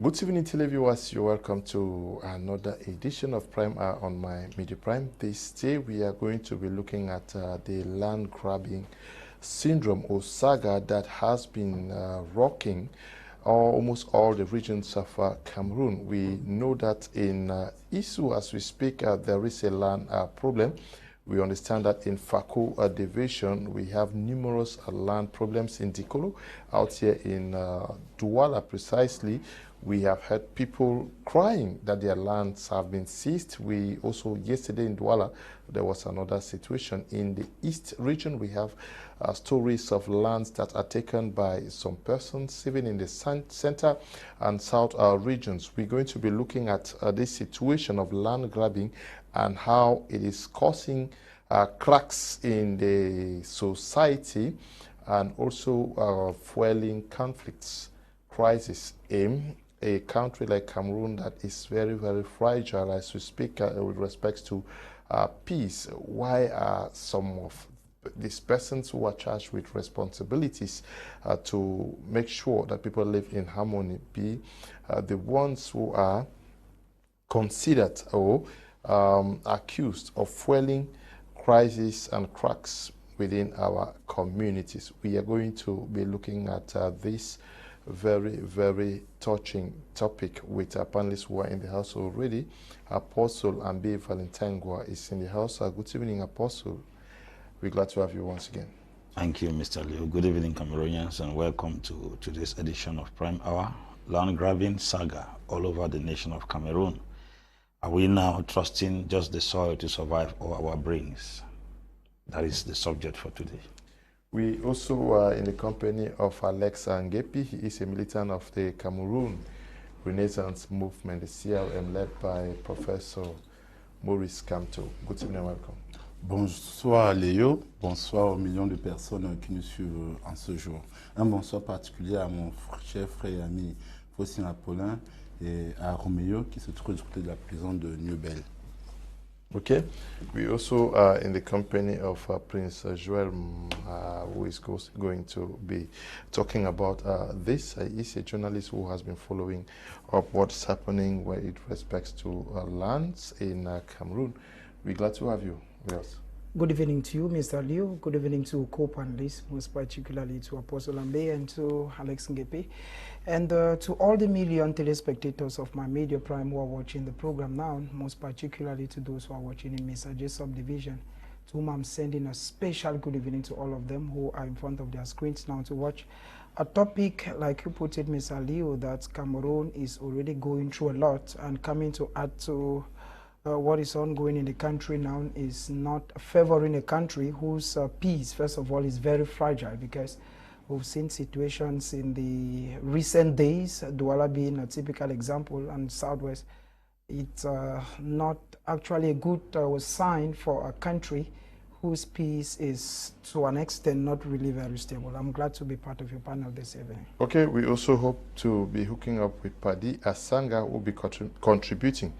Good evening, televiewers. You're welcome to another edition of Prime Hour on my Media Prime. This day we are going to be looking at the land grabbing syndrome or saga that has been rocking almost all the regions of Cameroon. We know that in Isu, as we speak, there is a land problem. We understand that in Faku division, we have numerous land problems in Dikolo. Out here in Douala, precisely, we have heard people crying that their lands have been seized. We also, yesterday in Douala, there was another situation. In the East region, we have stories of lands that are taken by some persons, even in the center and south regions. We're going to be looking at this situation of land grabbing and how it is causing cracks in the society and also fueling conflicts, crisis in a country like Cameroon that is very, very fragile as we speak with respect to peace. Why are some of these persons who are charged with responsibilities to make sure that people live in harmony be the ones who are considered or accused of fueling crises and cracks within our communities? We are going to be looking at this very, very touching topic with our panelists who are in the house already. Apostle Ambe Valentine Ngwa is in the house. Good evening, Apostle. We're glad to have you once again. Thank you, Mr. Leo. Good evening, Cameroonians, and welcome to today's edition of Prime Hour. Land grabbing saga all over the nation of Cameroon. Are we now trusting just the soil to survive or our brains? That is the subject for today. We also are in the company of Nguepi. He is a militant of the Cameroon Renaissance Movement, the CRM, led by Professor Maurice Kamto. Good evening and welcome. Bonsoir Léo, bonsoir aux millions de personnes qui nous suivent en ce jour. Un bonsoir particulier à mon cher frère et ami Faustin Apollin et à Roméo qui se trouve du côté de la prison de Newbell. Okay, we also are in the company of Prince Joel, who is going to be talking about this. He's a journalist who has been following up what's happening when it respects to lands in Cameroon. We're glad to have you with us. Good evening to you, Mr. Leo. Good evening to co-panelists, most particularly to Apostle Ambe and to Alex Nguepi. And to all the million telespectators of my Media Prime who are watching the program now, most particularly to those who are watching in Messages Subdivision, to whom I'm sending a special good evening to all of them who are in front of their screens now to watch a topic, like you put it, Mr. Leo, that Cameroon is already going through a lot, and coming to add to what is ongoing in the country now is not favoring a country whose peace, first of all, is very fragile, because we've seen situations in the recent days, Douala being a typical example, and Southwest. It's not actually a good sign for a country whose peace is, to an extent, not really very stable. I'm glad to be part of your panel this evening. Okay, we also hope to be hooking up with Paddy. Asanga will be contributing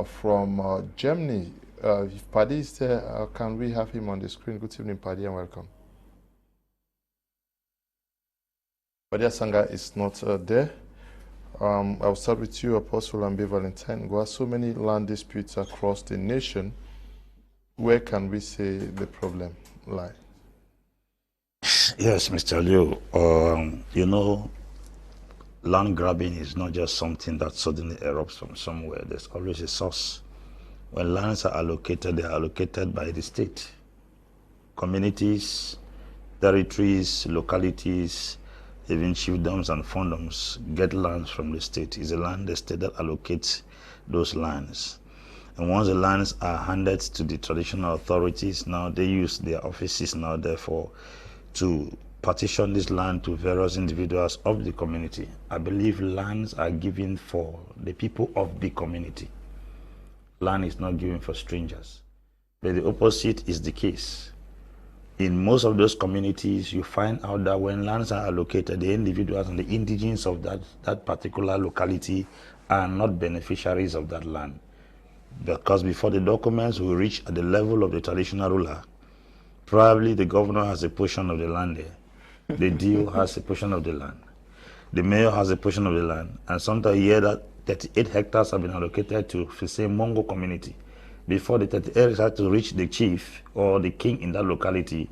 from Germany. If Paddy is there, can we have him on the screen? Good evening, Paddy, and welcome. Paddy Asanga is not there. I'll start with you, Apostle Ambe Valentine. There are so many land disputes across the nation. Where can we say the problem lie? Yes, Mr. Leo. You know, land grabbing is not just something that suddenly erupts from somewhere. There's always a source. When lands are allocated, they are allocated by the state. Communities, territories, localities, even chiefdoms and fondoms get lands from the state. It's the land, the state that allocates those lands. And once the lands are handed to the traditional authorities, now they use their offices now, therefore, to partition this land to various individuals of the community. I believe lands are given for the people of the community. Land is not given for strangers. But the opposite is the case. In most of those communities, you find out that when lands are allocated, the individuals and the indigents of that particular locality are not beneficiaries of that land. Because before the documents will reach at the level of the traditional ruler, probably the governor has a portion of the land there. The DO has a portion of the land. the mayor has a portion of the land, and sometimes you hear that 38 hectares have been allocated to the same Mongo community. Before the 38 hectares to reach the chief or the king in that locality,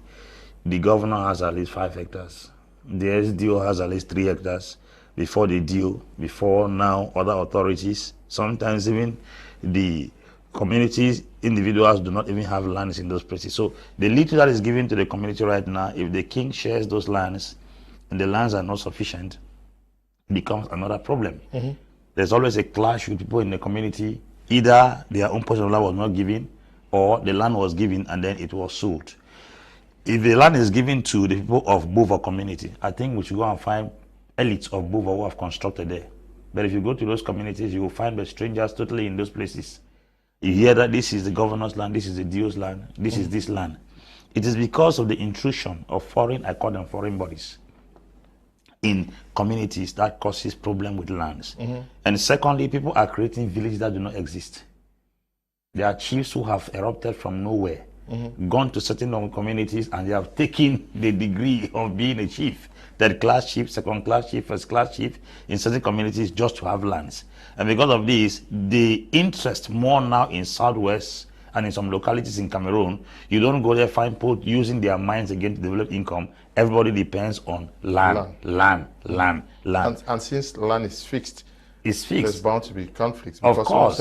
the governor has at least 5 hectares. The SDO has at least 3 hectares. Before the DO, before now other authorities, sometimes even the communities, individuals do not even have lands in those places. So the little that is given to the community right now, if the king shares those lands and the lands are not sufficient, it becomes another problem. There's always a clash with people in the community. Either their own portion of land was not given, or the land was given and then it was sold. If the land is given to the people of Bova community, I think we should go and find elites of Bova who have constructed there. But if you go to those communities, you will find the strangers totally in those places. You hear that this is the governor's land, this is the DO's land, this is this land. It is because of the intrusion of foreign, I call them foreign bodies, in communities that causes problem with lands. And secondly, people are creating villages that do not exist. There are chiefs who have erupted from nowhere, gone to certain communities, and they have taken the degree of being a chief, third class chief, second class chief, first class chief in certain communities just to have lands. And because of this, the interest more now in Southwest and in some localities in Cameroon, you don't go there find people using their minds again to develop income. Everybody depends on land. And since land is fixed, it's fixed. There's bound to be conflicts. Of course.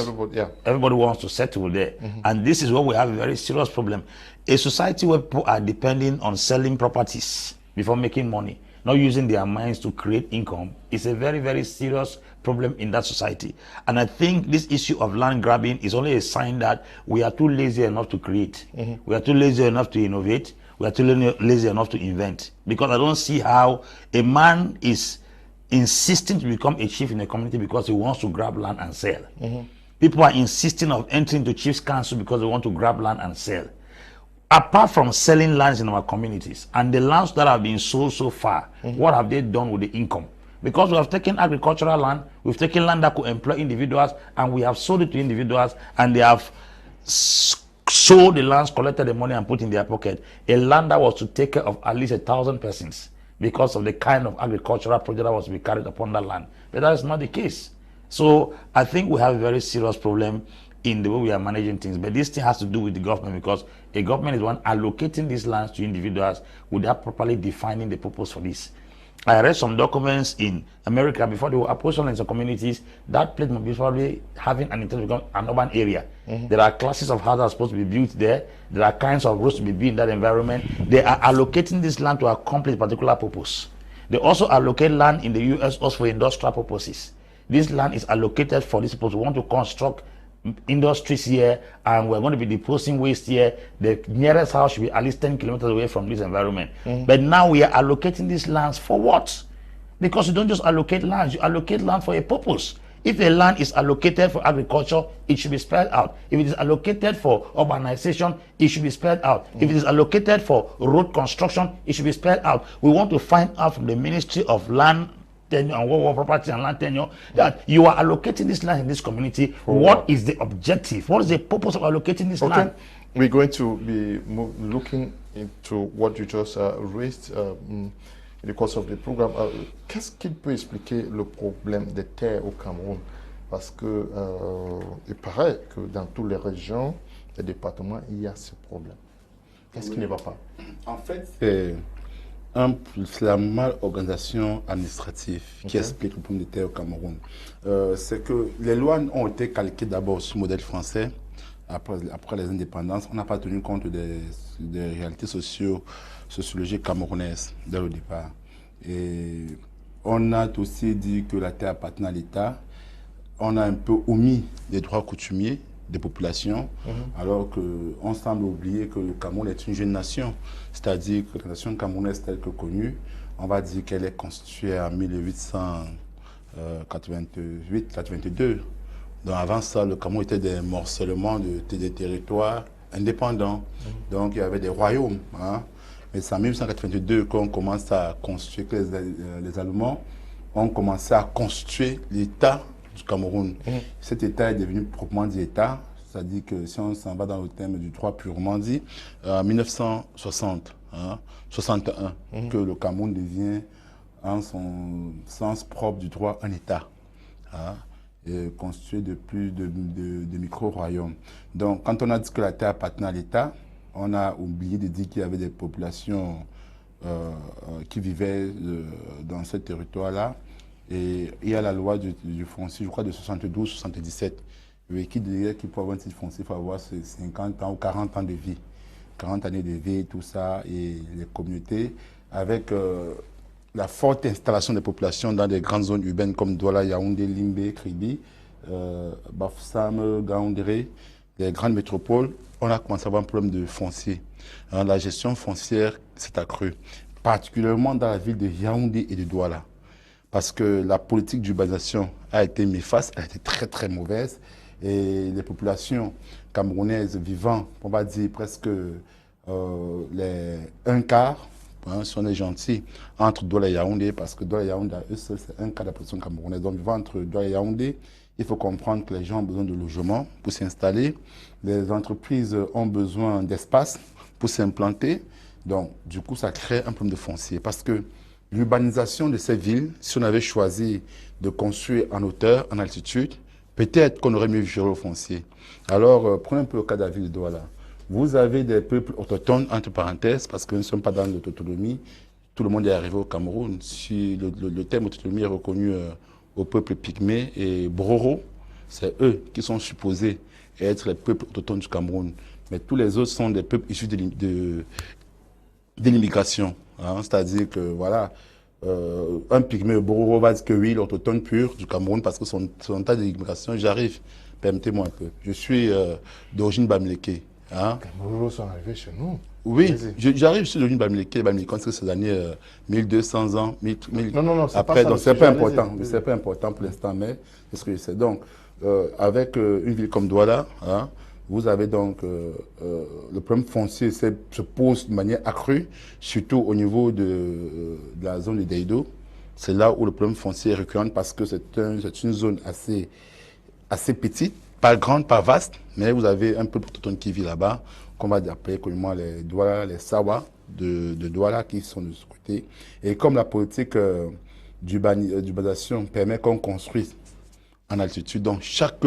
Everybody wants to settle there. And this is where we have a very serious problem. A society where people are depending on selling properties before making money, not using their minds to create income, is a very, very serious problem in that society. And I think this issue of land grabbing is only a sign that we are too lazy enough to create. We are too lazy enough to innovate. We are too lazy enough to invent. Because I don't see how a man is insisting to become a chief in a community because he wants to grab land and sell. People are insisting of entering to chief's council because they want to grab land and sell. Apart from selling lands in our communities and the lands that have been sold so far, what have they done with the income? Because we have taken agricultural land, we've taken land that could employ individuals, and we have sold it to individuals, and they have sold the lands, collected the money and put in their pocket. A land that was to take care of at least 1,000 persons because of the kind of agricultural project that was to be carried upon that land. But that is not the case. So I think we have a very serious problem in the way we are managing things. But this thing has to do with the government, because a government is one allocating these lands to individuals without properly defining the purpose for this. I read some documents in America before they were apportioned in some communities. That place must be probably having an intent to become an urban area. There are classes of houses that are supposed to be built there. There are kinds of roads to be built in that environment. They are allocating this land to accomplish a particular purpose. They also allocate land in the US also for industrial purposes. This land is allocated for this purpose. We want to construct industries here, and we're going to be depositing waste here. The nearest house should be at least 10 kilometers away from this environment. But now we are allocating these lands for what? Because you don't just allocate lands, you allocate land for a purpose. If a land is allocated for agriculture, it should be spelled out. If it is allocated for urbanization, it should be spelled out. If it is allocated for road construction, it should be spelled out. We want to find out from the Ministry of Land Tenure and War Property and Land Tenure that you are allocating this land in this community. What is the objective? What is the purpose of allocating this land? We're going to be looking into what you just raised in the course of the programme. Qu'est-ce qui peut expliquer le problème des terres au Cameroun? Parce que il paraît que dans toutes les régions et départements, il y a ce problème. Qu'est-ce qui ne va pas? En fait, c'est la malorganisation administrative qui explique le problème des terres au Cameroun. C'est que les lois ont été calquées d'abord sur le modèle français. Après les indépendances, on n'a pas tenu compte des réalités sociologiques camerounaises dès le départ. Et on a aussi dit que la terre appartenait à l'État. On a un peu omis les droits coutumiers des populations, alors qu'on semble oublier que le Cameroun est une jeune nation. C'est-à-dire que la nation camerounaise telle que connue, on va dire qu'elle est constituée en 1888-82. Donc avant ça, le Cameroun était des morcellements de territoires indépendants. Donc il y avait des royaumes. Mais c'est en 1882 qu'on commence à construire, que les Allemands ont commencé à construire l'État du Cameroun. Cet État est devenu proprement dit État, c'est-à-dire que si on s'en va dans le thème du droit purement dit, en 1960, 61, que le Cameroun devient en son sens propre du droit, un État, hein, constitué de plus de micro-royaumes. Donc, quand on a dit que la terre appartenait à l'État, on a oublié de dire qu'il y avait des populations qui vivaient dans ce territoire-là. Et il y a la loi du foncier, je crois, de 72-77, qui disait qu'il faut avoir un titre foncier, il faut avoir 50 ans ou 40 ans de vie. 40 années de vie, tout ça, et les communautés, avec la forte installation des populations dans des grandes zones urbaines comme Douala, Yaoundé, Limbe, Kribi, Bafoussam, Gaoundéré, les grandes métropoles, on a commencé à avoir un problème de foncier. Alors, la gestion foncière s'est accrue, particulièrement dans la ville de Yaoundé et de Douala, parce que la politique d'urbanisation a été néfaste, elle a été très très mauvaise, et les populations camerounaises vivant, on va dire presque un quart, hein, si on est gentil, entre Douala et Yaoundé, parce que Douala et Yaoundé, à eux seuls, c'est un quart de la population camerounaise. Donc, vivant entre Douala et Yaoundé, il faut comprendre que les gens ont besoin de logement pour s'installer. Les entreprises ont besoin d'espace pour s'implanter. Donc, du coup, ça crée un problème de foncier. Parce que l'urbanisation de ces villes, si on avait choisi de construire en hauteur, en altitude, peut-être qu'on aurait mieux géré le foncier. Alors, prenez un peu le cas de la ville de Douala. Vous avez des peuples autochtones, entre parenthèses, parce que nous ne sommes pas dans l'autonomie. Tout le monde est arrivé au Cameroun. Si le terme autonomie est reconnu au peuple pygmée et Broro, c'est eux qui sont supposés être les peuples autochtones du Cameroun. Mais tous les autres sont des peuples issus de l'immigration. Hein, c'est-à-dire que, voilà, un pygmée Broro va dire que oui, l'autotone pur du Cameroun, parce que son tas d'immigration, j'arrive, permettez-moi un peu. Je suis d'origine bamileke. Hein? Les Broro sont arrivés chez nous. Oui, j'arrive, je suis d'origine bamileke. Bamileke, c'est ces années 1200 ans, 1000. Non, c'est après, pas ça. Donc c'est pas important. C'est pas important pour l'instant, mais c'est ce que je sais. Donc, avec une ville comme Douala, hein, vous avez donc le problème foncier se pose de manière accrue, surtout au niveau de la zone de Deido. C'est là où le problème foncier est récurrent parce que c'est une zone assez petite, pas grande, pas vaste, mais vous avez un peu autochtone qui vit là-bas, qu'on va appeler communément les Douala, les Sawa de Douala qui sont de ce côté. Et comme la politique d'urbanisation permet qu'on construise en altitude, donc chaque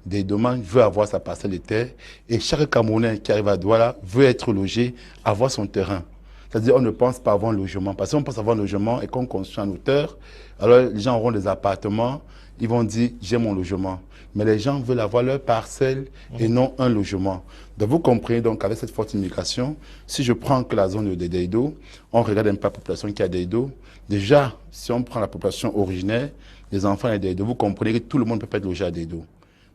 des domaines veut avoir sa parcelle de terre et chaque Camerounais qui arrive à Douala veut être logé, avoir son terrain. C'est-à-dire on ne pense pas avoir un logement. Parce qu'on pense avoir un logement et qu'on construit en hauteur, alors les gens auront des appartements, ils vont dire j'ai mon logement. Mais les gens veulent avoir leur parcelle et non un logement. Donc vous comprenez donc qu'avec cette forte immigration, si je prends que la zone de Deido, on regarde un peu la population qui a Deido. Déjà, si on prend la population originaire, les enfants à Deido, vous comprenez que tout le monde ne peut pas être logé à Deido.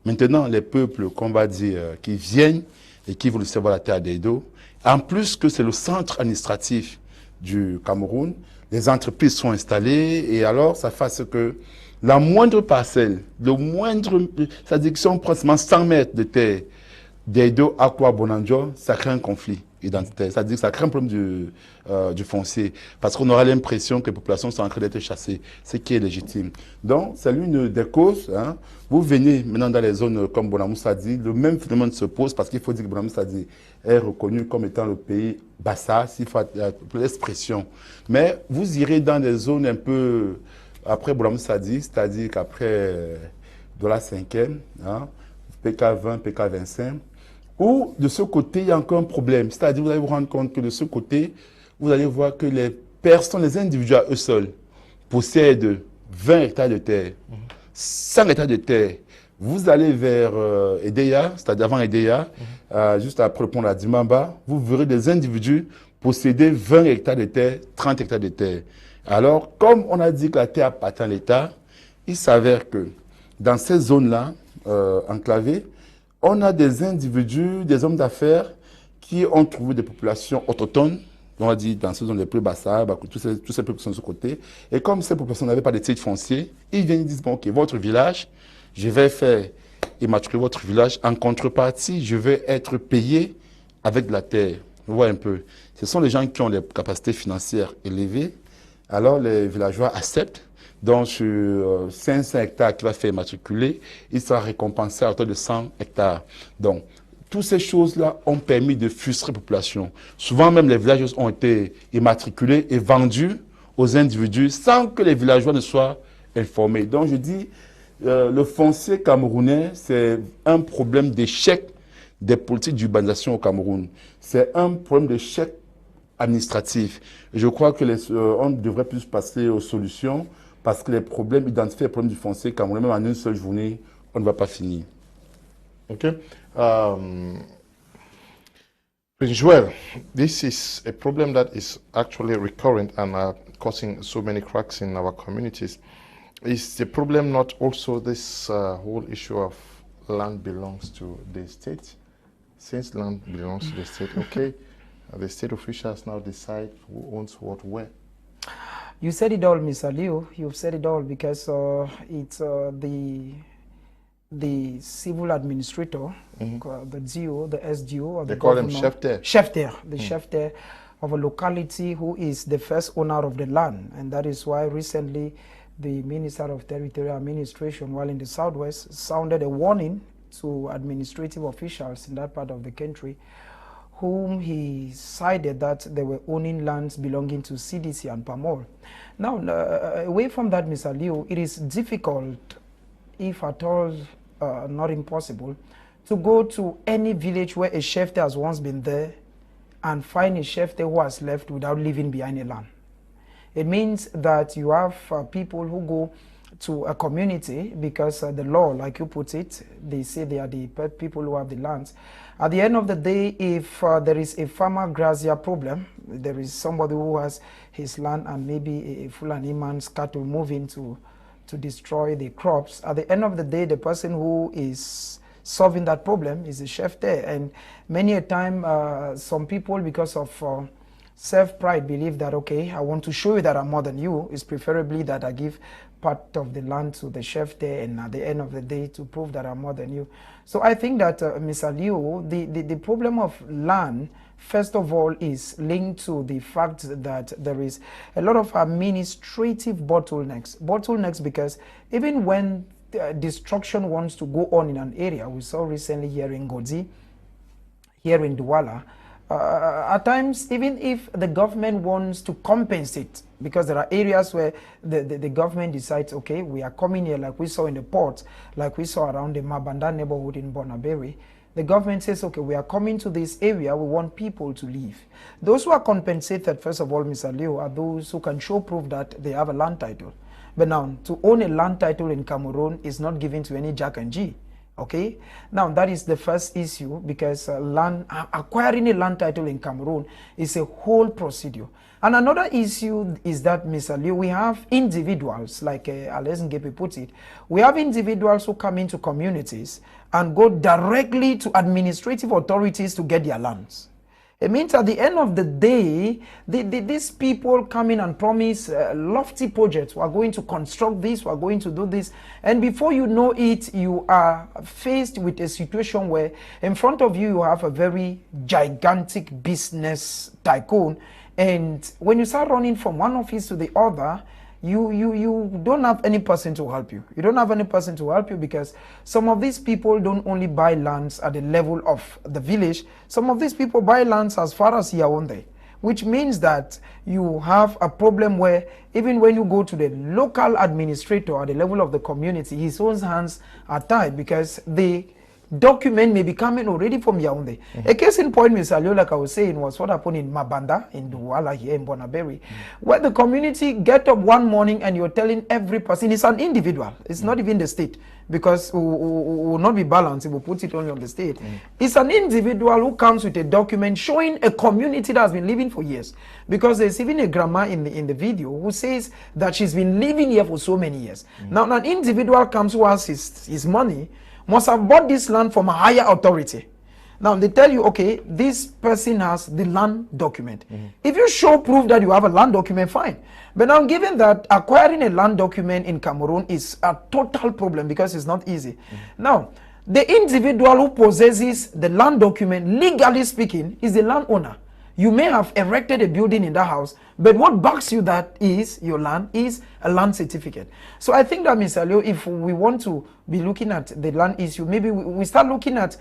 Maintenant, les peuples, qu'on va dire, qui viennent et qui veulent savoir la terre à Deido, en plus que c'est le centre administratif du Cameroun, les entreprises sont installées et alors ça fait ce que la moindre parcelle, c'est-à-dire que si on prend seulement 100 mètres de terre, Deido, Akwa, Bonanjo, ça crée un conflit identitaire. C'est-à-dire que ça crée un problème du foncier. Parce qu'on aura l'impression que les populations sont en train d'être chassées, ce qui est légitime. Donc, c'est l'une des causes. Hein. Vous venez maintenant dans les zones comme Bonamoussa dit, le même phénomène se pose parce qu'il faut dire que Bonamoussa dit est reconnu comme étant le pays Bassa, s'il faut l'expression. Mais vous irez dans des zones un peu après Bonamoussa dit, c'est-à-dire qu'après de la 5e, hein, PK20, PK25, ou de ce côté, il y a encore un problème. C'est-à-dire, vous allez vous rendre compte que de ce côté, vous allez voir que les personnes, les individus à eux seuls, possèdent 20 hectares de terre, 100 hectares de terre. Vous allez vers Edeya, c'est-à-dire avant Edeya, juste après le pont de la Dimamba, vous verrez des individus posséder 20 hectares de terre, 30 hectares de terre. Alors, comme on a dit que la terre appartient à l'État, il s'avère que dans ces zones-là, enclavées, on a des individus, des hommes d'affaires qui ont trouvé des populations autochtones, on va dire dans ces zones les plus basses, tous ces peuples sont de ce côté. Et comme ces populations n'avaient pas de titre foncier, ils viennent et disent, bon, ok, votre village, je vais faire immatriculer votre village. En contrepartie, je vais être payé avec de la terre. Vous voyez un peu. Ce sont les gens qui ont des capacités financières élevées. Alors les villageois acceptent. Donc, sur 500 hectares qu'il va faire immatriculer, il sera récompensé à hauteur de 100 hectares. Donc, toutes ces choses-là ont permis de frustrer la population. Souvent, même les villages ont été immatriculés et vendus aux individus sans que les villageois ne soient informés. Donc je dis, le foncier camerounais, c'est un problème d'échec des politiques d'urbanisation au Cameroun. C'est un problème d'échec administratif. Je crois que on devrait plus passer aux solutions parce que les problèmes, identifier les problèmes du foncier camerounais, même en une seule journée, on ne va pas finir. OK. Prince Joel, this is a problem that is actually recurrent and causing so many cracks in our communities. Is the problem not also this whole issue of land belongs to the state? Since land belongs to the state, okay, the state officials now decide who owns what where. You said it all, Mr. Liu. You've said it all because it's the civil administrator, the DO, the SDO, or the call him governor. chef The chef there of a locality who is the first owner of the land. And that is why recently the Minister of Territorial Administration, while in the Southwest, sounded a warning to administrative officials in that part of the country, whom he cited that they were owning lands belonging to CDC and PAMOL. Now, away from that, Mr. Liu, it is difficult, if at all not impossible, to go to any village where a chef has once been there and find a chef who has left without leaving behind a land. It means that you have people who go to a community because the law, like you put it, they say they are the people who have the lands. At the end of the day, if there is a farmer grazier problem, there is somebody who has his land and maybe a Fulani man's cattle moving to destroy the crops. At the end of the day, the person who is solving that problem is the chef there. And many a time, some people, because of self-pride, believe that, okay, I want to show you that I'm more than you. It's preferably that I give part of the land to the chef there, and at the end of the day, to prove that I'm more than you. So I think that, Mr. Liu, the problem of land, first of all, is linked to the fact that there is a lot of administrative bottlenecks because even when destruction wants to go on in an area, we saw recently here in Godzi, here in Douala, at times, even if the government wants to compensate, because there are areas where the government decides, okay, we are coming here, like we saw in the port, like we saw around the Mabanda neighborhood in Bonaberi, the government says, okay, we are coming to this area, we want people to leave. Those who are compensated, first of all, Mr. Liu, are those who can show proof that they have a land title. But now, to own a land title in Cameroon is not given to any Jack and G. Okay, now that is the first issue because acquiring a land title in Cameroon is a whole procedure. And another issue is that, Mr. Liu, we have individuals, like Nguepi put it, we have individuals who come into communities and go directly to administrative authorities to get their lands. It means at the end of the day, these people come in and promise lofty projects. We are going to construct this, we are going to do this. And before you know it, you are faced with a situation where in front of you, you have a very gigantic business tycoon. And when you start running from one office to the other, you don't have any person to help you. You don't have any person to help you because some of these people don't only buy lands at the level of the village. Some of these people buy lands as far as Yaoundé, which means that you have a problem where even when you go to the local administrator at the level of the community, his own hands are tied because the document may be coming already from Yaoundé. A case in point, Mr. Liu, like I was saying, was what happened in Mabanda, in Douala, here in Bonaberi, where the community get up one morning and you're telling every person, it's an individual, it's not even the state, because we will not be balanced if we put it only on the state. It's an individual who comes with a document showing a community that has been living for years. Because there's even a grandma in the video who says that she's been living here for so many years. Now, an individual comes who has his money, must have bought this land from a higher authority. Now they tell you, okay, this person has the land document. If you show proof that you have a land document, fine. But now given that acquiring a land document in Cameroon is a total problem because it's not easy. Now, the individual who possesses the land document, legally speaking, is the landowner. You may have erected a building in that house, but what backs you that is your land is a land certificate. So I think that, Mr. Liu, if we want to be looking at the land issue, maybe we start looking at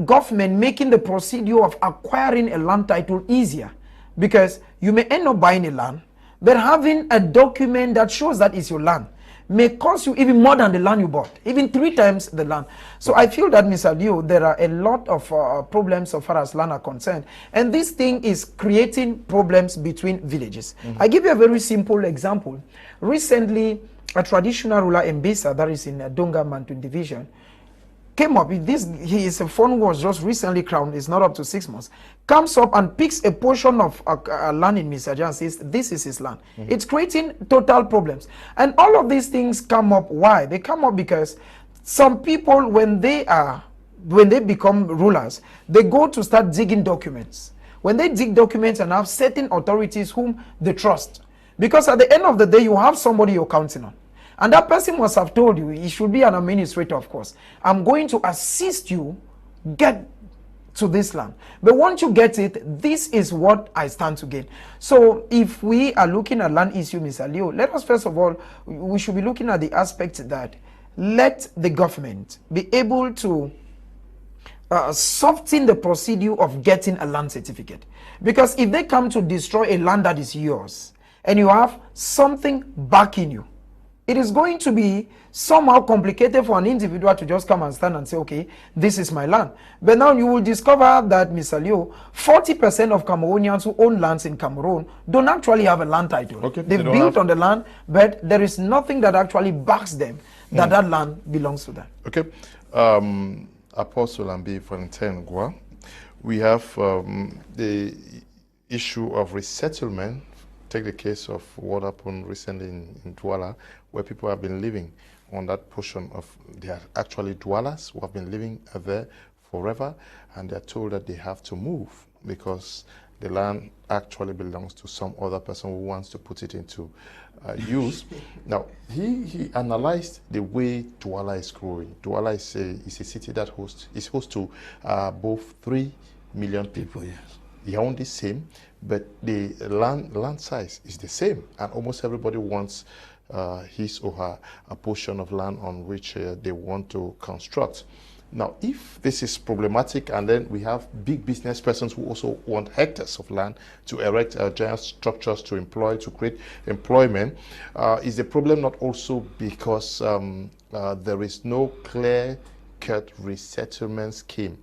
government making the procedure of acquiring a land title easier. Because you may end up buying a land, But having a document that shows that it's your land may cost you even more than the land you bought, even 3 times the land. So I feel that, Mr. Leo, there are a lot of problems so far as land are concerned. And this thing is creating problems between villages. I give you a very simple example. Recently, a traditional ruler in Nsah, that is in Donga Mantun division, came up with this. His phone was just recently crowned, it's not up to 6 months, comes up and picks a portion of land in Mukage and says this is his land. It's creating total problems. And all of these things come up. Why? They come up because some people, when they become rulers, they go to start digging documents. When they dig documents and have certain authorities whom they trust, because at the end of the day you have somebody you're counting on. And that person must have told you, he should be an administrator, of course, I'm going to assist you get to this land. But once you get it, this is what I stand to gain. So if we are looking at land issue, Mr. Leo, let us first of all, we should be looking at the aspect that let the government be able to soften the procedure of getting a land certificate. Because if they come to destroy a land that is yours, and you have something backing you, it is going to be somehow complicated for an individual to just come and stand and say, okay, this is my land. But now you will discover that, Mr. Leo, 40% of Cameroonians who own lands in Cameroon don't actually have a land title. Okay, they've built on the land, but there is nothing that actually backs them that that land belongs to them. Okay. Apostle Ambe, Valentine, Ngwa, we have the issue of resettlement. Take the case of what happened recently in Douala, where people have been living on that portion of, they are actually dwellers who have been living there forever, and they're told that they have to move because the land actually belongs to some other person who wants to put it into use. Now, he analyzed the way Douala is growing. Douala is a city that is host to both 3 million people. Yes. They are the same, but the land size is the same, and almost everybody wants his or her a portion of land on which they want to construct. Now, if this is problematic, and then we have big business persons who also want hectares of land to erect giant structures to employ, to create employment, is the problem not also because there is no clear-cut resettlement scheme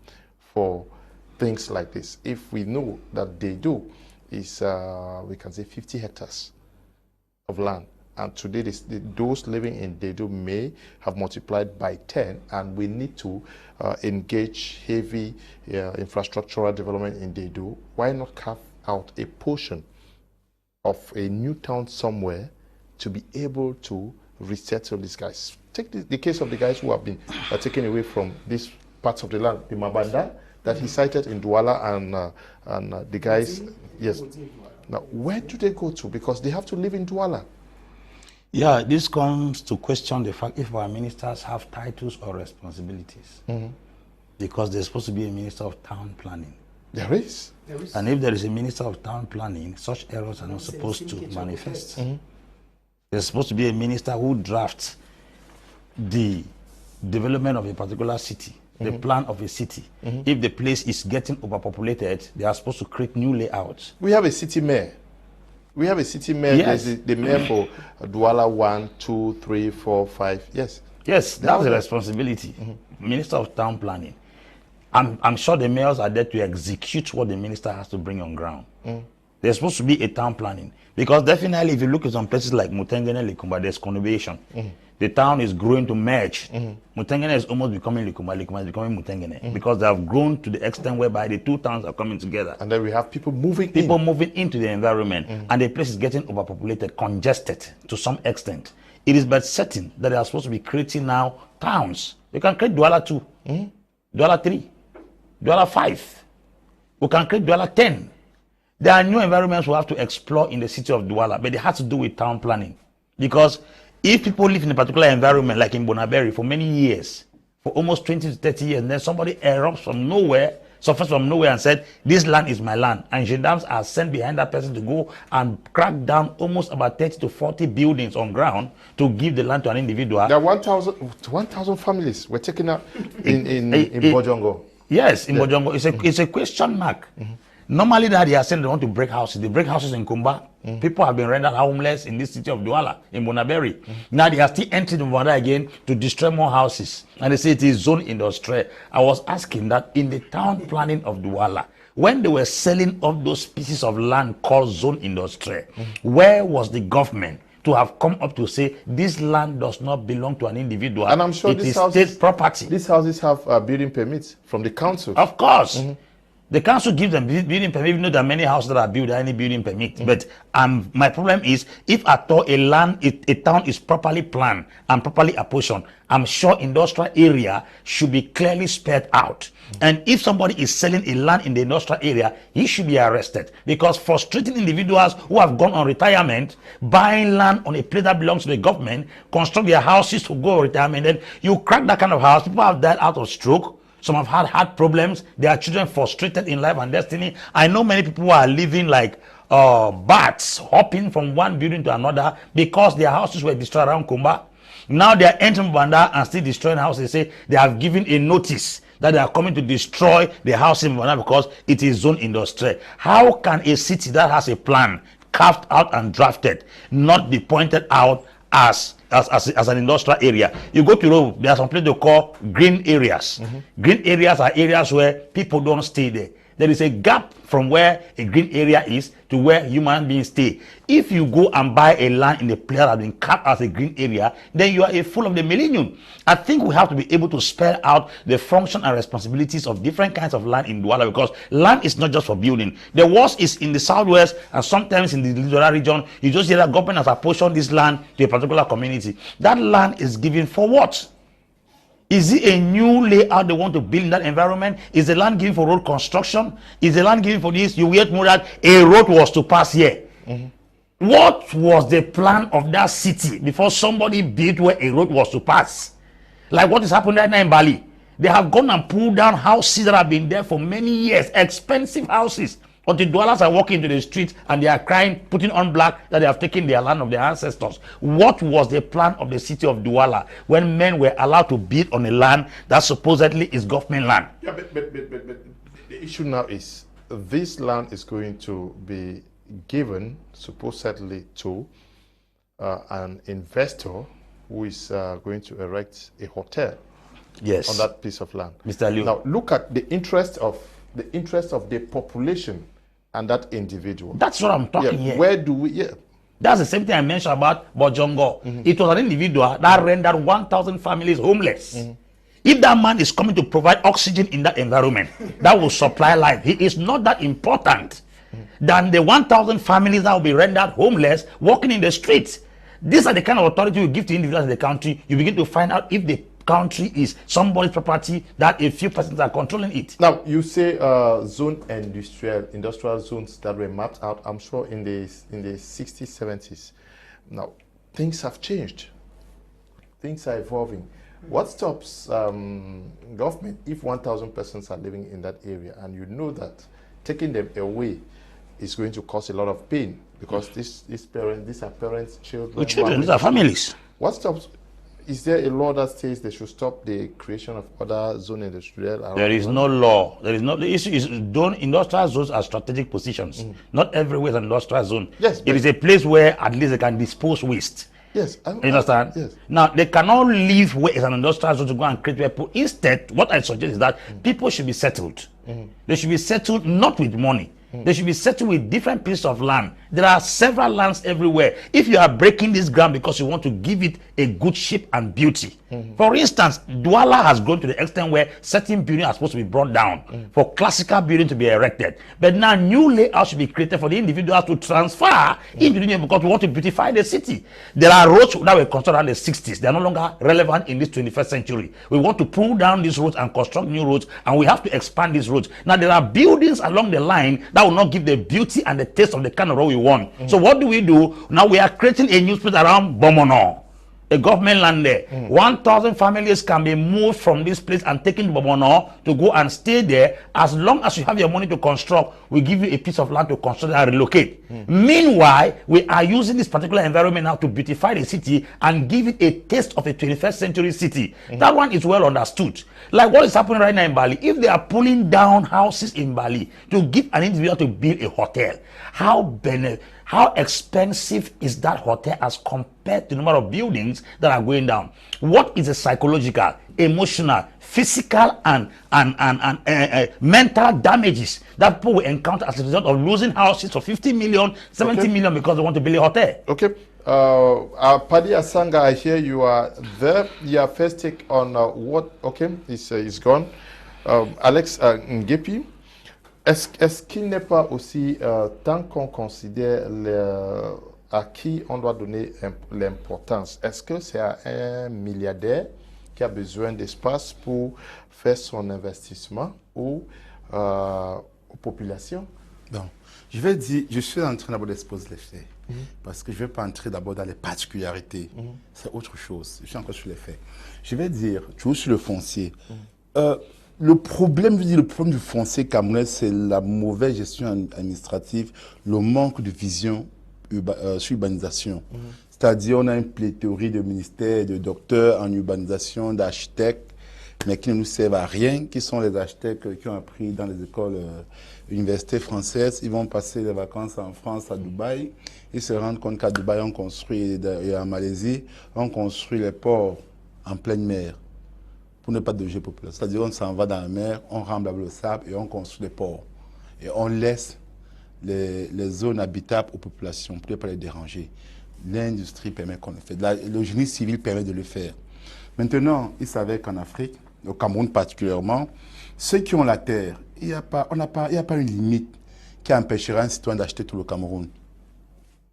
for things like this? If we know that they do is, we can say 50 hectares of land. And today, those living in Dedo may have multiplied by 10, and we need to engage heavy infrastructural development in Dedo. Why not carve out a portion of a new town somewhere to be able to resettle these guys? Take the case of the guys who have been taken away from these parts of the land, the Mabanda, that he cited in Douala, and the guys, yes. Now, where do they go to? Because they have to live in Douala. Yeah, this comes to question the fact if our ministers have titles or responsibilities. Because there's supposed to be a minister of town planning. There is. And if there is a minister of town planning, such errors are not supposed to manifest. There's supposed to be a minister who drafts the development of a particular city, the plan of a city. If the place is getting overpopulated, they are supposed to create new layouts. We have a city mayor. We have a city mayor. Yes. There's the mayor for Douala 1, 2, 3, 4, 5. Yes. Yes, that's a responsibility. Minister of Town Planning. I'm sure the mayors are there to execute what the minister has to bring on ground. There's supposed to be a town planning. Because definitely, if you look at some places like Mutengene, Likumba, there's conurbation. The town is growing to merge. Mutengene is almost becoming Likumba, Likumba is becoming Mutengene. Because they have grown to the extent whereby the two towns are coming together. And then we have people moving into the environment. And the place is getting overpopulated, congested to some extent. It is but certain that they are supposed to be creating now towns. You can create Douala 2, Douala 3, Douala 5. We can create Douala 10. There are new environments we have to explore in the city of Douala, but it has to do with town planning. Because if people live in a particular environment, like in Bonaberi, for many years, for almost 20 to 30 years, and then somebody erupts from nowhere, suffers from nowhere and said, this land is my land. And gendarmes are sent behind that person to go and crack down almost about 30 to 40 buildings on ground to give the land to an individual. There are 1,000 families were taken out in Bojongo. Yes, in Bojongo. It's a question mark. Normally that they are saying they want to break houses. They break houses in Kumba. People have been rendered homeless in this city of Douala, in Bonaberi. Now they are still entering Rwanda again to destroy more houses. And they say it is zone industrial. I was asking that in the town planning of Douala, when they were selling off those pieces of land called zone industrial, where was the government to have come up to say this land does not belong to an individual? And I'm sure it is state property. These houses have building permits from the council. Of course. The council gives them building permit, even though there are many houses that are built without any building permit. But my problem is, if at all a town is properly planned and properly apportioned, I'm sure industrial area should be clearly spelled out. And if somebody is selling a land in the industrial area, he should be arrested, because frustrating individuals who have gone on retirement, buying land on a place that belongs to the government, construct their houses to go on retirement, then you crack that kind of house, people have died out of stroke. Some have had heart problems. Their children frustrated in life and destiny. I know many people who are living like bats, hopping from one building to another because their houses were destroyed around Kumba. Now they are entering Banda and still destroying houses. They say they have given a notice that they are coming to destroy the house in Banda because it is zone industrial. How can a city that has a plan carved out and drafted not be pointed out as an industrial area? You go to Europe, there are some places they call green areas. Green areas are areas where people don't stay there. There is a gap from where a green area is to where human beings stay. If you go and buy a land in a place that has been capped as a green area, then you are a fool of the millennium. I think we have to be able to spell out the function and responsibilities of different kinds of land in Douala, because land is not just for building. The worst is in the southwest and sometimes in the littoral region. You just hear that government has apportioned this land to a particular community. That land is given for what? Is it a new layout they want to build in that environment? Is the land given for road construction? Is the land given for this? You hear more that a road was to pass here. What was the plan of that city before somebody built where a road was to pass? Like what is happening right now in Bali. They have gone and pulled down houses that have been there for many years, expensive houses, until dwellers are walking into the streets and they are crying, putting on black that they have taken their land of their ancestors. What was the plan of the city of Douala when men were allowed to build on a land that supposedly is government land? Yeah, but the issue now is this land is going to be given supposedly to an investor who is going to erect a hotel on that piece of land. Mr. Liu. Now look at the interest of the population and that individual. That's what I'm talking here. Where do we? That's the same thing I mentioned about Bojongo. It was an individual that rendered 1,000 families homeless. If that man is coming to provide oxygen in that environment, that will supply life. He is not that important than the 1,000 families that will be rendered homeless walking in the streets. These are the kind of authority you give to individuals in the country. You begin to find out if the country is somebody's property, that a few persons are controlling it. Now you say zone industrial zones that were mapped out, I'm sure in the 60s, 70s. Now things have changed. Things are evolving. What stops government if 1,000 persons are living in that area and you know that taking them away is going to cause a lot of pain, because these are parents, children, these are families. What stops? Is there a law that says they should stop the creation of other zone industrial? There is no law. There is no. The issue is industrial zones are strategic positions. Not everywhere is an industrial zone. Yes, it is a place where at least they can dispose waste. Yes, you understand? Yes. Now they cannot leave where it's an industrial zone to go and create people. Instead, what I suggest is that people should be settled. They should be settled not with money. They should be settled with different pieces of land. There are several lands everywhere. If you are breaking this ground because you want to give it a good shape and beauty. For instance, Douala has grown to the extent where certain buildings are supposed to be brought down for classical building to be erected. But now new layouts should be created for the individuals to transfer into the because we want to beautify the city. There are roads that were constructed in the 60s. They are no longer relevant in this 21st century. We want to pull down these roads and construct new roads, and we have to expand these roads. Now there are buildings along the line that will not give the beauty and the taste of the kind of road we want. So what do? Now we are creating a new space around Bomono. a government land there. 1,000 families can be moved from this place and taken to Bobono to go and stay there. As long as you have your money to construct, we give you a piece of land to construct and relocate. Meanwhile, we are using this particular environment now to beautify the city and give it a taste of a 21st century city. That one is well understood. Like what is happening right now in Bali, if they are pulling down houses in Bali to give an individual to build a hotel, how expensive is that hotel as compared to the number of buildings that are going down? What is the psychological, emotional, physical, and mental damages that people will encounter as a result of losing houses for 50 million, 70 million because they want to build a hotel? Okay. Paddy Asanga, I hear you are there. Your first take on what, is gone. Alex Nguepi, est-ce qu'il n'est pas aussi, tant qu'on considère à qui on doit donner l'importance, est-ce que c'est à un milliardaire qui a besoin d'espace pour faire son investissement ou aux populations? Bon, je vais dire, je suis en train d'abord d'exposer les faits. Parce que je ne vais pas entrer d'abord dans les particularités. C'est autre chose. Je suis encore sur les faits. Je vais dire, toujours sur le foncier. Le problème du foncier camerounais, c'est la mauvaise gestion administrative, le manque de vision sur l'urbanisation. C'est-à-dire, on a une pléthorie de ministères, de docteurs en urbanisation, d'architectes, mais qui ne nous servent à rien, qui sont les architectes qui ont appris dans les écoles universités françaises. Ils vont passer les vacances en France, à Dubaï. Ils se rendent compte qu'à Dubaï, on construit, et en Malaisie, on construit les ports en pleine mer pour ne pas déloger populaire. C'est-à-dire, on s'en va dans la mer, on remble le sable et on construit les ports. Et on laisse les zones habitables aux populations pour ne pas les déranger. L'industrie permet qu'on le fait. Le génie civil permet de le faire. Maintenant, ils savaient qu'en Afrique, au Cameroun particulièrement, ceux qui ont la terre, il n'y a pas une limite qui empêchera un citoyen d'acheter tout le Cameroun.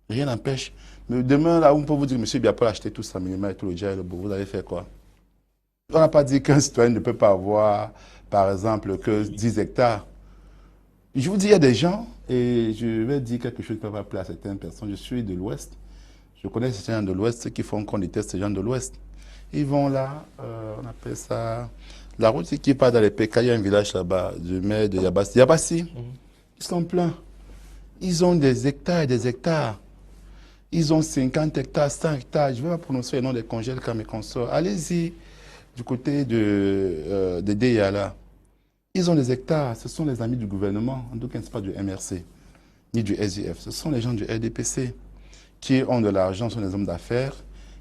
Rien n'empêche. Mais demain, là, on peut vous dire, monsieur Biapol, acheter tout ça, et tout le Dja et le Beau, vous allez faire quoi? On n'a pas dit qu'un citoyen ne peut pas avoir, par exemple, que 10 hectares. Je vous dis, il y a des gens, et je vais dire quelque chose qui peut pas plaire à certaines personnes. Je suis de l'Ouest. Je connais ces gens de l'Ouest qui font qu'on déteste ces gens de l'Ouest. Ils vont là, on appelle ça, la route qui part dans les PK, il y a un village là-bas, du maire de Yabassi. Yabassi, ils sont pleins. Ils ont des hectares et des hectares. Ils ont 50 hectares, 100 hectares. Je ne vais pas prononcer le nom des congèles comme mes consorts. Allez-y du côté de DIA là. Ils ont des hectares. Ce sont les amis du gouvernement. En tout cas, ce n'est pas du MRC, ni du SIF. Ce sont les gens du RDPC qui ont de l'argent, ce sont des hommes d'affaires,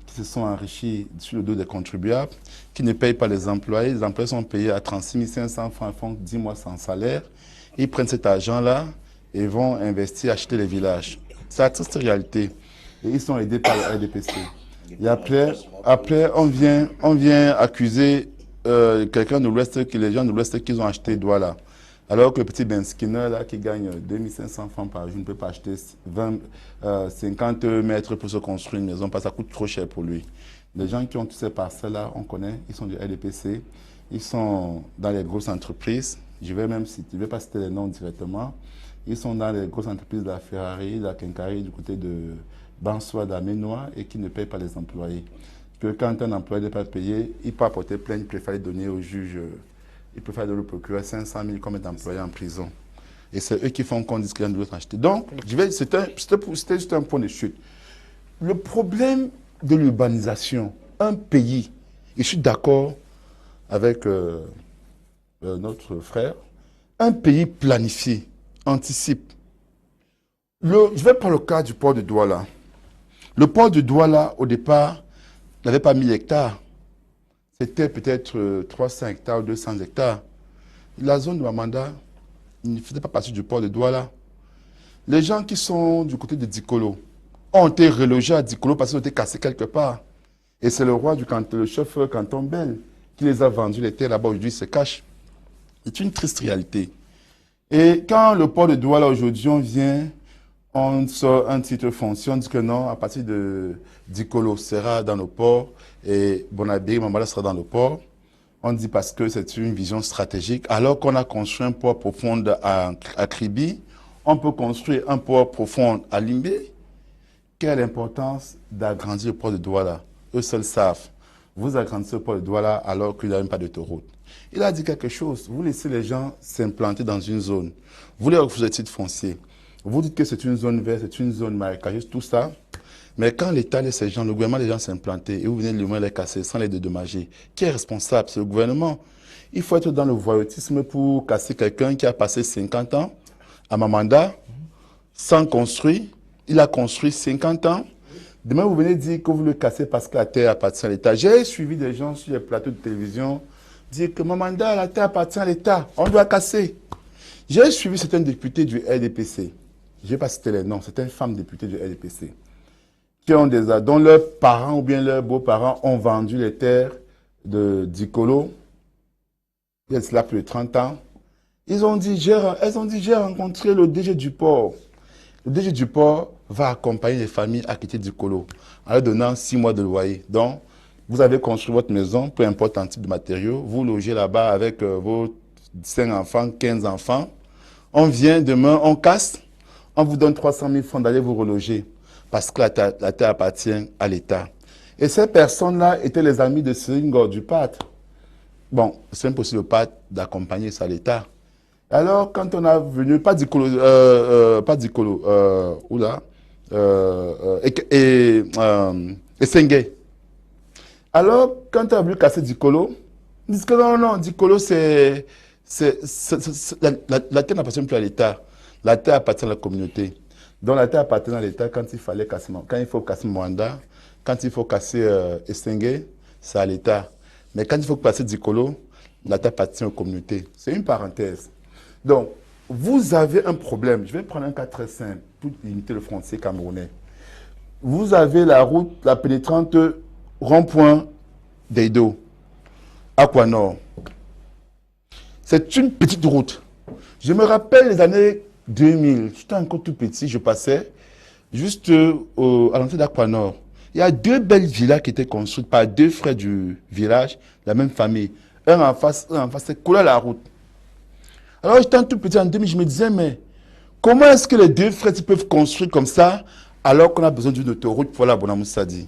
qui se sont enrichis sur le dos des contribuables, qui ne payent pas les employés. Les employés sont payés à 36 500 francs, ils font 10 mois sans salaire. Ils prennent cet argent-là et vont investir, acheter les villages. C'est la triste réalité. Et ils sont aidés par le RDPC. Et après on vient accuser quelqu'un de l'Ouest, les gens de l'Ouest qui ont acheté Douala. Alors que le petit Ben Skinner là, qui gagne 2500 francs par jour ne peut pas acheter 50 mètres pour se construire une maison parce que ça coûte trop cher pour lui. Les gens qui ont toutes ces parcelles-là, on connaît, ils sont du RDPC, ils sont dans les grosses entreprises. Je ne vais pas citer les noms directement. Ils sont dans les grosses entreprises de la Ferrari, de la Kenkari, du côté de Bansoa, d'Amenois, et qui ne payent pas les employés. Que quand un employé n'est pas payé, il peut apporter plainte, il préfère donner au juge, il préfère le procurer 500 000 comme d'employés en prison. Et c'est eux qui font qu'on dise qu'ils doivent acheter. Donc, c'était juste un point de chute. Le problème de l'urbanisation, un pays, et je suis d'accord avec notre frère, un pays planifié, anticipe. Je vais prendre le cas du port de Douala. Le port de Douala, au départ, n'avait pas 1000 hectares. C'était peut-être 300 hectares ou 200 hectares. La zone de Mamanda ne faisait pas partie du port de Douala. Les gens qui sont du côté de Dikolo ont été relogés à Dikolo parce qu'ils ont été cassés quelque part. Et c'est le roi du canton, le chef canton Bel, qui les a vendus les terres là-bas. Aujourd'hui, ils se cachent. C'est une triste réalité. Et quand le port de Douala aujourd'hui, on sort un titre foncier, on dit que non, à partir de Dikolo sera dans le port et Bonabé, Mamala sera dans le port. On dit parce que c'est une vision stratégique. Alors qu'on a construit un port profond à Kribi, on peut construire un port profond à Limbe. Quelle importance d'agrandir le port de Douala? eux seuls savent. Vous agrandissez pas le Douala alors qu'il n'y a même pas d'autoroute. Il a dit quelque chose. Vous laissez les gens s'implanter dans une zone. Vous les refusez titre foncier. Vous dites que c'est une zone verte, c'est une zone marécageuse, tout ça. Mais quand l'État laisse ces gens, le gouvernement les gens s'implanter et vous venez de les casser sans les dédommager, qui est responsable? C'est le gouvernement. Il faut être dans le voyoutisme pour casser quelqu'un qui a passé 50 ans à Mamanda, sans construire. Il a construit 50 ans. Demain, vous venez dire que vous le cassez parce que la terre appartient à l'État. J'ai suivi des gens sur les plateaux de télévision dire que Mamanda, la terre appartient à l'État. On doit casser. J'ai suivi certains députés du RDPC. Je ne vais pas citer les noms. Certaines femmes députées du RDPC qui ont dont leurs parents ou bien leurs beaux-parents ont vendu les terres de Dikolo. Il y a cela plus de 30 ans. Elles ont dit, j'ai rencontré le DG du port. Le DG du port va accompagner les familles à quitter Dikolo en leur donnant 6 mois de loyer. Donc, vous avez construit votre maison, peu importe un type de matériaux. Vous logez là-bas avec vos 5 enfants, 15 enfants. On vient demain, on casse. On vous donne 300 000 francs d'aller vous reloger parce que la terre appartient à l'État. Et ces personnes-là étaient les amis de Cedrick du PAT. Bon, c'est impossible au PAT d'accompagner ça à l'État. Alors, quand on a venu, pas Dikolo, oula, et Sengue. Alors, quand on a voulu casser Dikolo, on dit que non, Dikolo, la terre n'appartient plus à l'État. La terre appartient à la communauté. Donc, la terre appartient à l'État quand il fallait casser, quand il faut casser Mwanda, quand il faut casser Esengue, c'est à l'État. Mais quand il faut passer Dikolo, la terre appartient aux communautés. C'est une parenthèse. Donc, vous avez un problème. Je vais prendre un cas très simple pour limiter le frontier camerounais. Vous avez la route, la pénétrante rond-point d'Eido, Aquanor. C'est une petite route. Je me rappelle les années 2000. J'étais encore tout petit, je passais juste à l'entrée d'Aquanor. Il y a 2 belles villas qui étaient construites par 2 frères du village, la même famille. Un en face, c'est collé à la route. Alors j'étais un tout petit en 2000, je me disais, mais comment est-ce que les 2 frères peuvent construire comme ça alors qu'on a besoin d'une autoroute pour la Bonamoussadi?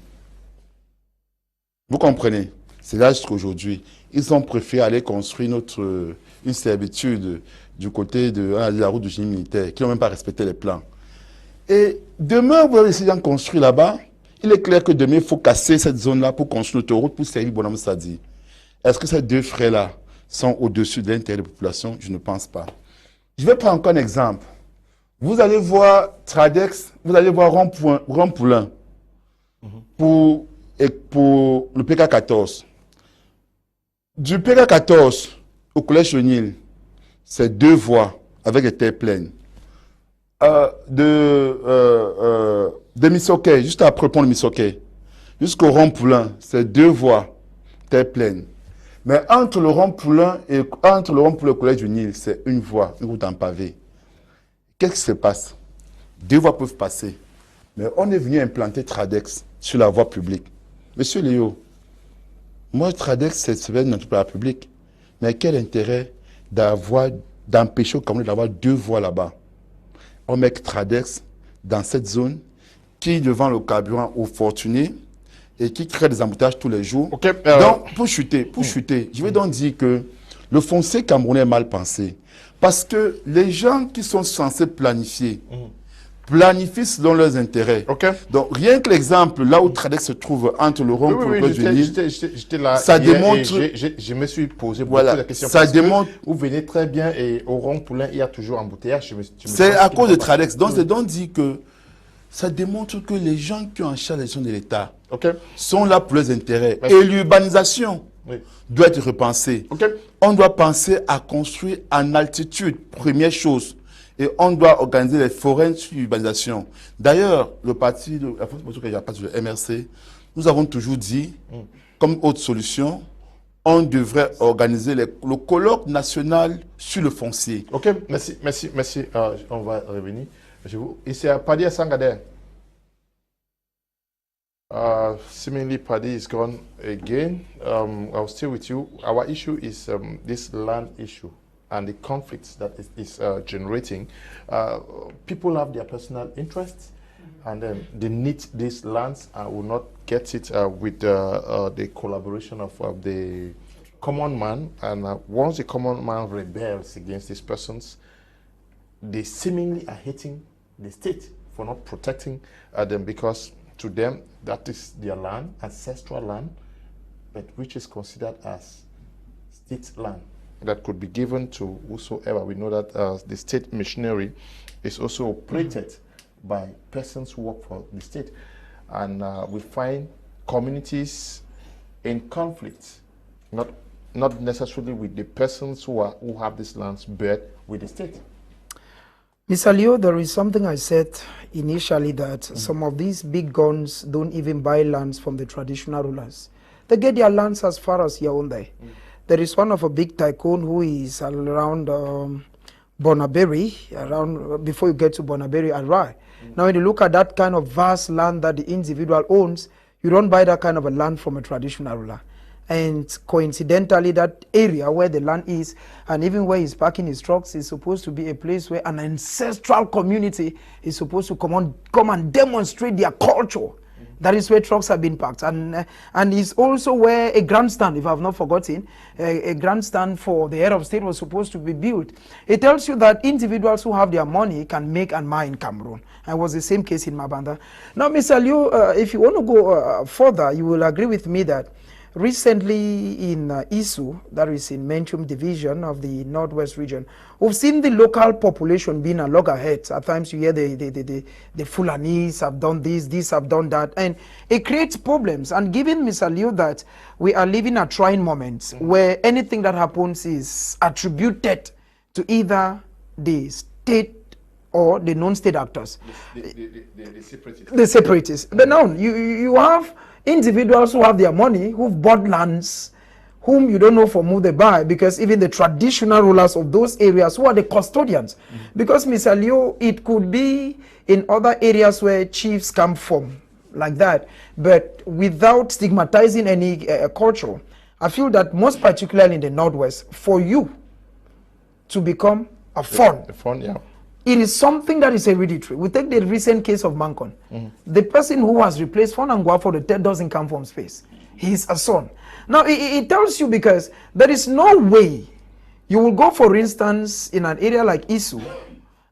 Vous comprenez? C'est là jusqu'aujourd'hui. Ils ont préféré aller construire une servitude du côté de la route du génie militaire, qui n'ont même pas respecté les plans. Et demain, vous allez essayer d'en construire là-bas. Il est clair que demain, il faut casser cette zone-là pour construire l'autoroute pour servir Bonamoussadi. Est-ce que ces 2 frères-là sont au-dessus de l'intérêt de la population? Je ne pense pas. Je vais prendre encore un exemple. Vous allez voir Tradex, vous allez voir Rond-Poulain pour le PK14. Du PK14 au collège Chenil, c'est 2 voies avec les terres pleines. De Missoké, juste après le pont de Missoké, jusqu'au Rond-Poulain, c'est 2 voies, terre pleine. Mais entre le Rond-Poulain et le collège du Nil, c'est une voie, une route en pavé. Qu'est-ce qui se passe? 2 voies peuvent passer. Mais on est venu implanter Tradex sur la voie publique. Monsieur Léo, moi, Tradex, c'est dans toute la République. Mais quel intérêt d'empêcher au Cameroun d'avoir 2 voies là-bas? On met Tradex dans cette zone qui, devant le carburant aux fortunés, et qui crée des embouteillages tous les jours. Okay, donc, pour chuter, je vais donc dire que le foncier camerounais est mal pensé. Parce que les gens qui sont censés planifier, planifient selon leurs intérêts. Okay. Donc, rien que l'exemple, là où Tradex se trouve entre le rond et le du Nil, j'étais là ça démontre... Je me suis posé beaucoup de questions. Ça démontre... Vous venez très bien et au rond-poulain, il y a toujours embouteillage. C'est à cause de Tradex. Donc, c'est donc dit que ça démontre que les gens qui ont en charge la gestion de l'État sont là pour leurs intérêts. Merci. Et l'urbanisation doit être repensée. On doit penser à construire en altitude, première chose. Et on doit organiser les forêts sur l'urbanisation. D'ailleurs, le parti, le MRC, nous avons toujours dit, comme autre solution, on devrait organiser le colloque national sur le foncier. Ok, merci. On va revenir. Ici, Paddy Asanga. Seemingly Paddy is gone again. I'll stay with you. Our issue is this land issue and the conflicts that is generating. People have their personal interests and then they need these lands and will not get it with the collaboration of the common man. And once the common man rebels against these persons, they seemingly are hating the state for not protecting them, because to them that is their land, ancestral land, but which is considered as state land that could be given to whosoever. We know that the state machinery is also operated by persons who work for the state, and we find communities in conflict, not necessarily with the persons who have these lands, but with the state. Mr. Leo, there is something I said initially that some of these big guns don't even buy lands from the traditional rulers. They get their lands as far as Yaoundé. There is one of a big tycoon who is around Bonaberi, around before you get to Bonaberi, Arai. Now, when you look at that kind of vast land that the individual owns, you don't buy that kind of a land from a traditional ruler. And coincidentally, that area where the land is, and even where he's parking his trucks, is supposed to be a place where an ancestral community is supposed to come and demonstrate their culture. That is where trucks have been parked, and it's also where a grandstand, if I've not forgotten, a grandstand for the head of state was supposed to be built. It tells you that individuals who have their money can make and mine Cameroon. And it was the same case in Mabanda. Now, Mr. Liu, if you want to go further, you will agree with me that recently in Isu, that is in Menchum division of the Northwest region, we've seen the local population being a loggerheads. At times you hear the Fulanis have done this have done that, and it creates problems. And given Mr. Liu that we are living at trying moments where anything that happens is attributed to either the state or the non-state actors. The separatists. The separatists. But now you have individuals who have their money, who've bought lands, whom you don't know from who they buy, because even the traditional rulers of those areas, who are the custodians. Because, Mr. Leo, it could be in other areas where chiefs come from, like that, but without stigmatizing any culture. I feel that most particularly in the Northwest, for you to become a fund, yeah, it is something that is hereditary. We take the recent case of Mancon. The person who has replaced Fon and Ngwa for the third doesn't come from space. He's a son. Now, it tells you, because there is no way you will go, for instance, in an area like Isu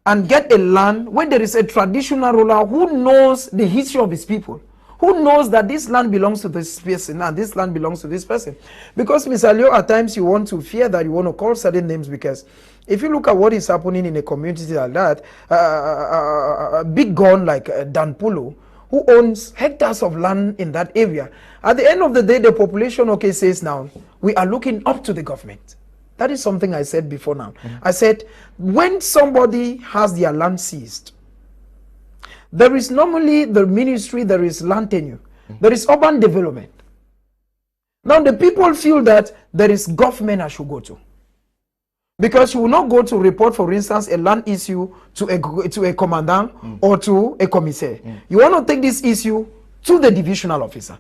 and get a land where there is a traditional ruler who knows the history of his people, who knows that this land belongs to this person and this land belongs to this person. Because, Mr. Leo, at times you want to fear that, you want to call certain names, because if you look at what is happening in a community like that, a big gun like Dan Pulo, who owns hectares of land in that area, at the end of the day, the population, says now, we are looking up to the government. That is something I said before now. I said, when somebody has their land seized, there is normally the ministry, there is land tenure, there is urban development. Now the people feel that there is government I should go to. Because you will not go to report, for instance, a land issue to a commandant or to a commissaire. You want to take this issue to the divisional officer.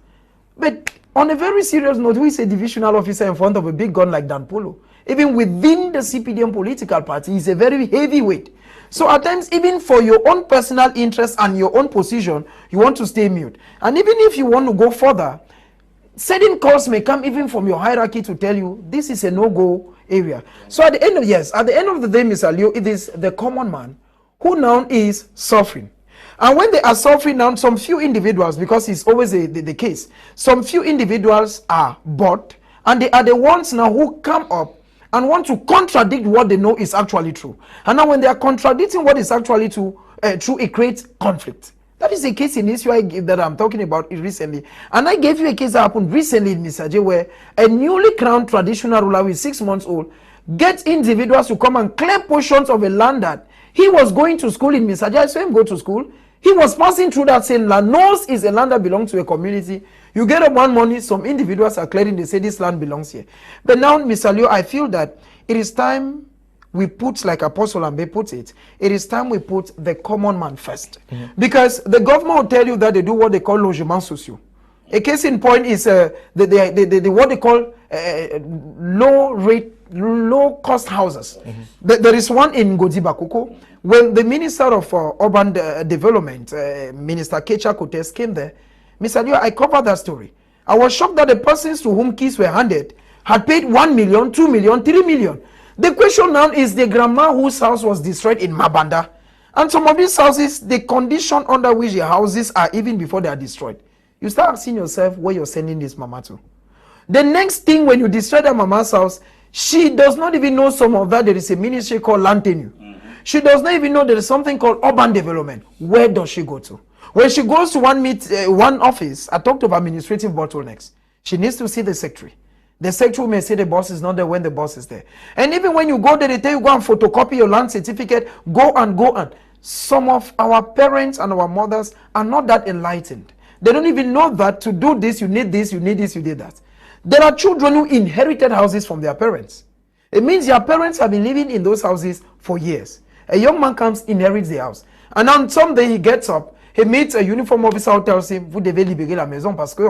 But on a very serious note, who is a divisional officer in front of a big gun like Dan Polo? Even within the CPDM political party, he's a very heavyweight. So at times, even for your own personal interest and your own position, you want to stay mute. And even if you want to go further, certain calls may come even from your hierarchy to tell you this is a no-go area. So at the end of the day, Mr. Leo, it is the common man who now is suffering. And when they are suffering now, some few individuals, because it's always the case, some few individuals are bought, and they are the ones now who come up and want to contradict what they know is actually true. And now when they are contradicting what is actually true, it creates conflict. That is a case in Israel that I'm talking about recently. And I gave you a case that happened recently in Mukage, where a newly crowned traditional ruler who is 6 months old gets individuals to come and claim portions of a land that he was going to school in Mukage. I saw him go to school. He was passing through that same land. Knows is a land that belongs to a community. You get up one morning, some individuals are claiming, they say this land belongs here. But now, Mr. Leo, I feel that it is time we put, like Apostle Ambe puts it, it is time we put the common man first. Because the government will tell you that they do what they call logements sociaux. A case in point is what they call low cost houses. There is one in Bakoko. When the Minister of Urban Development, Minister Kecha Kotes, came there, Mr. Leo, I covered that story. I was shocked that the persons to whom keys were handed had paid 1 million, 2 million, 3 million. The question now is the grandma whose house was destroyed in Mabanda. And some of these houses, the condition under which the houses are even before they are destroyed. You start asking yourself where you're sending this mama to. The next thing, when you destroy that mama's house, she does not even know some of that. There is a ministry called land tenure. She does not even know there is something called urban development. Where does she go to? When she goes to one office, I talked about administrative bottlenecks. She needs to see the secretary. The secretary may say the boss is not there when the boss is there. And even when you go there, they tell you go and photocopy your land certificate. Go and. Some of our parents and our mothers are not that enlightened. They don't even know that to do this, you need this, you need this, you need that. There are children who inherited houses from their parents. It means their parents have been living in those houses for years. A young man comes, inherits the house. And on someday he gets up, he meets a uniform officer who tells him, vous devez libérer la maison parce que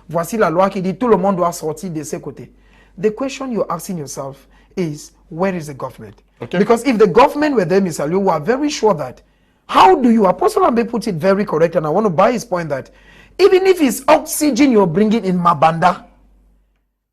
voici la loi qui dit tout le monde doit sortir de ses côtés. The question you're asking yourself is, where is the government? Okay. Because if the government were there, Mr. Liu, we are very sure that, how do you, Apostle Ambe put it very correct, and I want to buy his point that, even if it's oxygen you're bringing in Mabanda,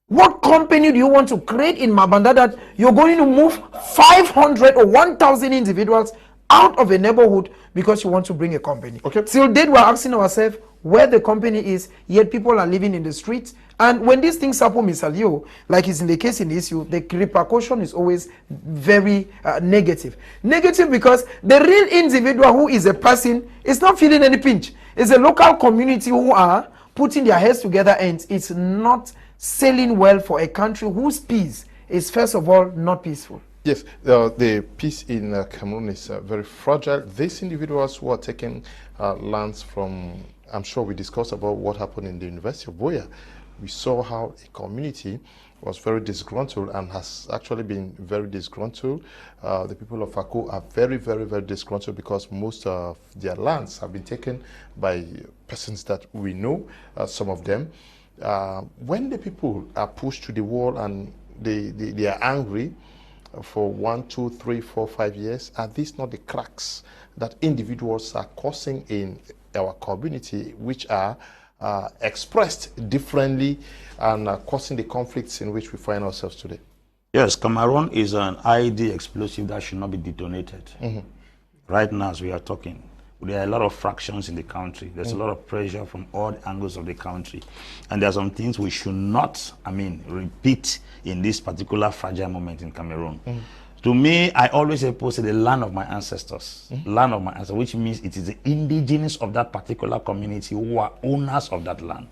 what company do you want to create in Mabanda that you're going to move 500 or 1,000 individuals out of a neighborhood because you want to bring a company? Okay. Till then, we're asking ourselves where the company is, yet people are living in the streets. And when these things happen, Mr. Leo, like is in the case in the issue, the repercussion is always very negative. Negative because the real individual who is a person is not feeling any pinch. It's a local community who are putting their heads together, and it's not selling well for a country whose peace is, first of all, not peaceful. Yes, the peace in Cameroon is very fragile. These individuals who are taking lands from, I'm sure we discussed about what happened in the University of Boya. We saw how a community was very disgruntled and has actually been very disgruntled. The people of Ako are very, very, very disgruntled because most of their lands have been taken by persons that we know, some of them. When the people are pushed to the wall and they are angry for 1, 2, 3, 4, 5 years, are these not the cracks that individuals are causing in our community, which are expressed differently and causing the conflicts in which we find ourselves today? Yes, Cameroon is an IED explosive that should not be detonated. Right now, as we are talking, there are a lot of fractions in the country. There's a lot of pressure from all angles of the country. And there are some things we should not, repeat in this particular fragile moment in Cameroon. To me, I always oppose the land of my ancestors. Land of my ancestors, which means it is the indigenous of that particular community who are owners of that land.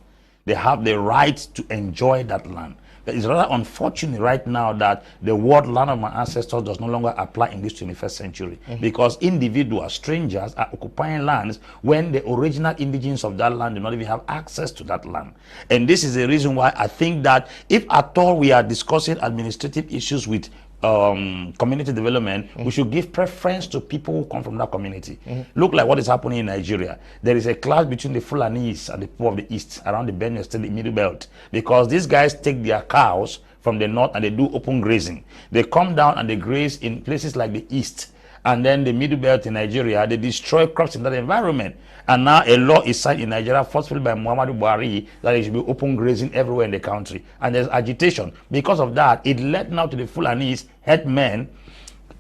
They have the right to enjoy that land. It is rather unfortunate right now that the word land of my ancestors does no longer apply in this 21st century because individuals, strangers, are occupying lands when the original indigenous of that land do not even have access to that land. And this is the reason why I think that if at all we are discussing administrative issues with community development, we should give preference to people who come from that community. Look like what is happening in Nigeria. There is a clash between the Fulanis and the people of the East around the Benue State, the Middle Belt, because these guys take their cows from the north and they do open grazing. They come down and they graze in places like the East. And then the Middle Belt in Nigeria, they destroy crops in that environment. And now a law is signed in Nigeria, forcefully by Muhammadu Buhari, that it should be open grazing everywhere in the country. And there's agitation. Because of that, it led now to the Fulanis, headmen,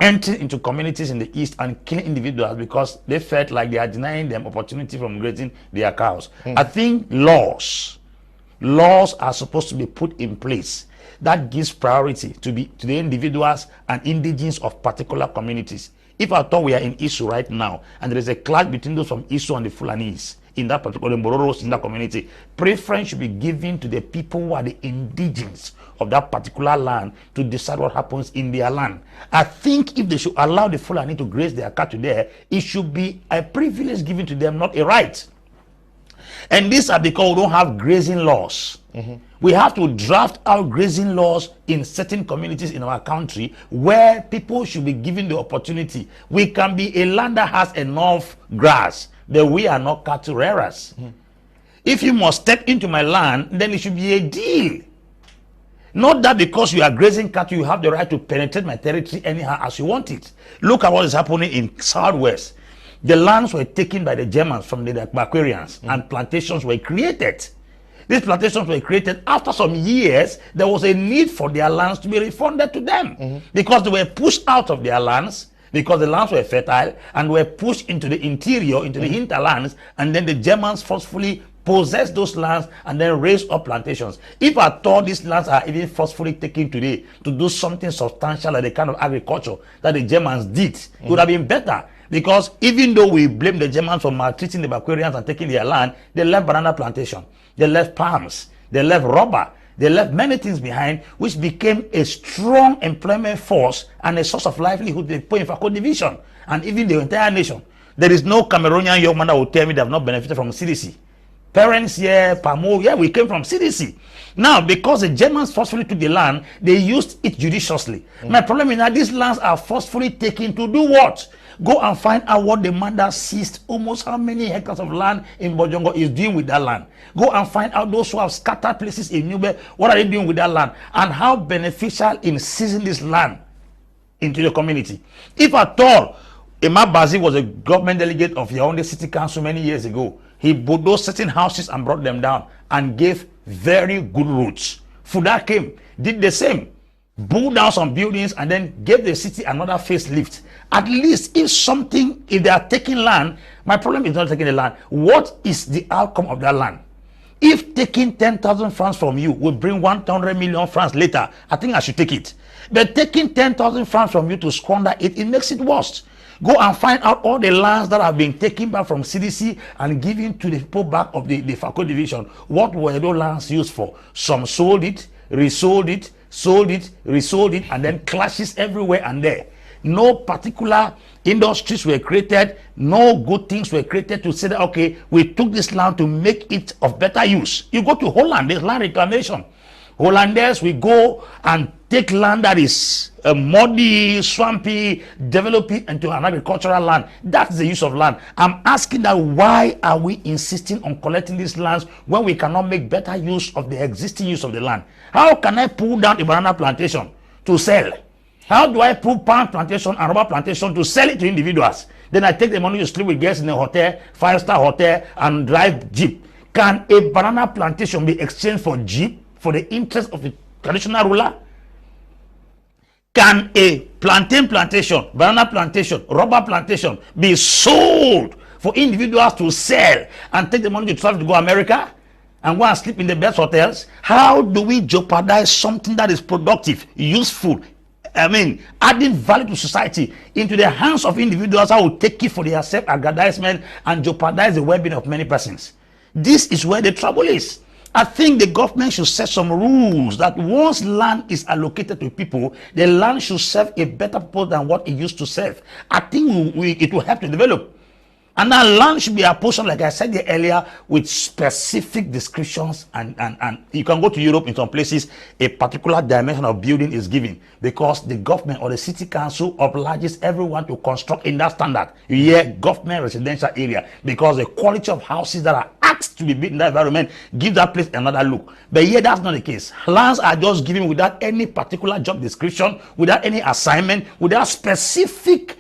entering into communities in the East and killing individuals because they felt like they are denying them opportunity from grazing their cows. I think laws are supposed to be put in place that gives priority to the individuals and indigenes of particular communities. If I thought we are in issue right now, and there is a clash between those from Isu and the Fulanis in that particular Mbororos in that community, preference should be given to the people who are the indigenes of that particular land to decide what happens in their land. I think if they should allow the Fulani to graze their cattle there, it should be a privilege given to them, not a right. And these are because we don't have grazing laws. We have to draft out grazing laws in certain communities in our country where people should be given the opportunity. We can be a land that has enough grass, but we are not cattle rearers. If you must step into my land, then it should be a deal. Not that because you are grazing cattle, you have the right to penetrate my territory anyhow as you want it. Look at what is happening in Southwest. The lands were taken by the Germans from the Barbarians, and plantations were created. These plantations were created after some years. There was a need for their lands to be refunded to them because they were pushed out of their lands because the lands were fertile and were pushed into the interior, into the hinterlands, and then the Germans forcefully possessed those lands and then raised up plantations. If I thought these lands are even forcefully taken today to do something substantial like the kind of agriculture that the Germans did, it would have been better. Because even though we blame the Germans for maltreating the Barbarians and taking their land, they left banana plantation, they left palms, they left rubber, they left many things behind, which became a strong employment force and a source of livelihood to the Pointe division and even the entire nation. There is no Cameroonian young man that will tell me they have not benefited from CDC. Parents here, Pamo, yeah, we came from CDC. Now, because the Germans forcefully took the land, they used it judiciously. My problem is that these lands are forcefully taken to do what? Go and find out what the man that seized almost how many hectares of land in Bojongo is doing with that land. Go and find out those who have scattered places in Nube, what are they doing with that land? And how beneficial in seizing this land into the community. If at all, Emma Bazi was a government delegate of Yaoundé City Council many years ago. He bulldozed certain houses and brought them down and gave very good roads. Fuda came, did the same. Pulled down some buildings and then gave the city another facelift. At least if they are taking land, my problem is not taking the land. What is the outcome of that land? If taking 10,000 francs from you will bring 100 million francs later, I think I should take it. But taking 10,000 francs from you to squander it, it makes it worse. Go and find out all the lands that have been taken back from CDC and given to the people back of the FACO division. What were those lands used for? Some sold it, resold it, sold it, resold it, and then clashes everywhere and there. No particular industries were created, no good things were created to say that, okay, we took this land to make it of better use. You go to Holland, there's land reclamation. Hollanders will go and take land that is muddy, swampy, develop it into an agricultural land. That's the use of land. I'm asking that why are we insisting on collecting these lands when we cannot make better use of the existing use of the land? How can I pull down a banana plantation to sell? How do I pull palm plantation and rubber plantation to sell it to individuals? Then I take the money to sleep with guests in a hotel, 5-star hotel, and drive jeep. Can a banana plantation be exchanged for jeep for the interest of the traditional ruler? Can a plantain plantation, banana plantation, rubber plantation be sold for individuals to sell and take the money to travel to go to America and go and sleep in the best hotels? How do we jeopardize something that is productive, useful, adding value to society into the hands of individuals who will take it for their self-aggrandizement and jeopardize the well-being of many persons? This is where the trouble is. I think the government should set some rules that once land is allocated to people, the land should serve a better purpose than what it used to serve. I think it will help to develop. And now land should be apportioned, like I said here earlier, with specific descriptions. And you can go to Europe in some places, a particular dimension of building is given because the government or the city council obliges everyone to construct in that standard. You hear government residential area because the quality of houses that are asked to be built in that environment give that place another look. But here that's not the case. Lands are just given without any particular job description, without any assignment, without specific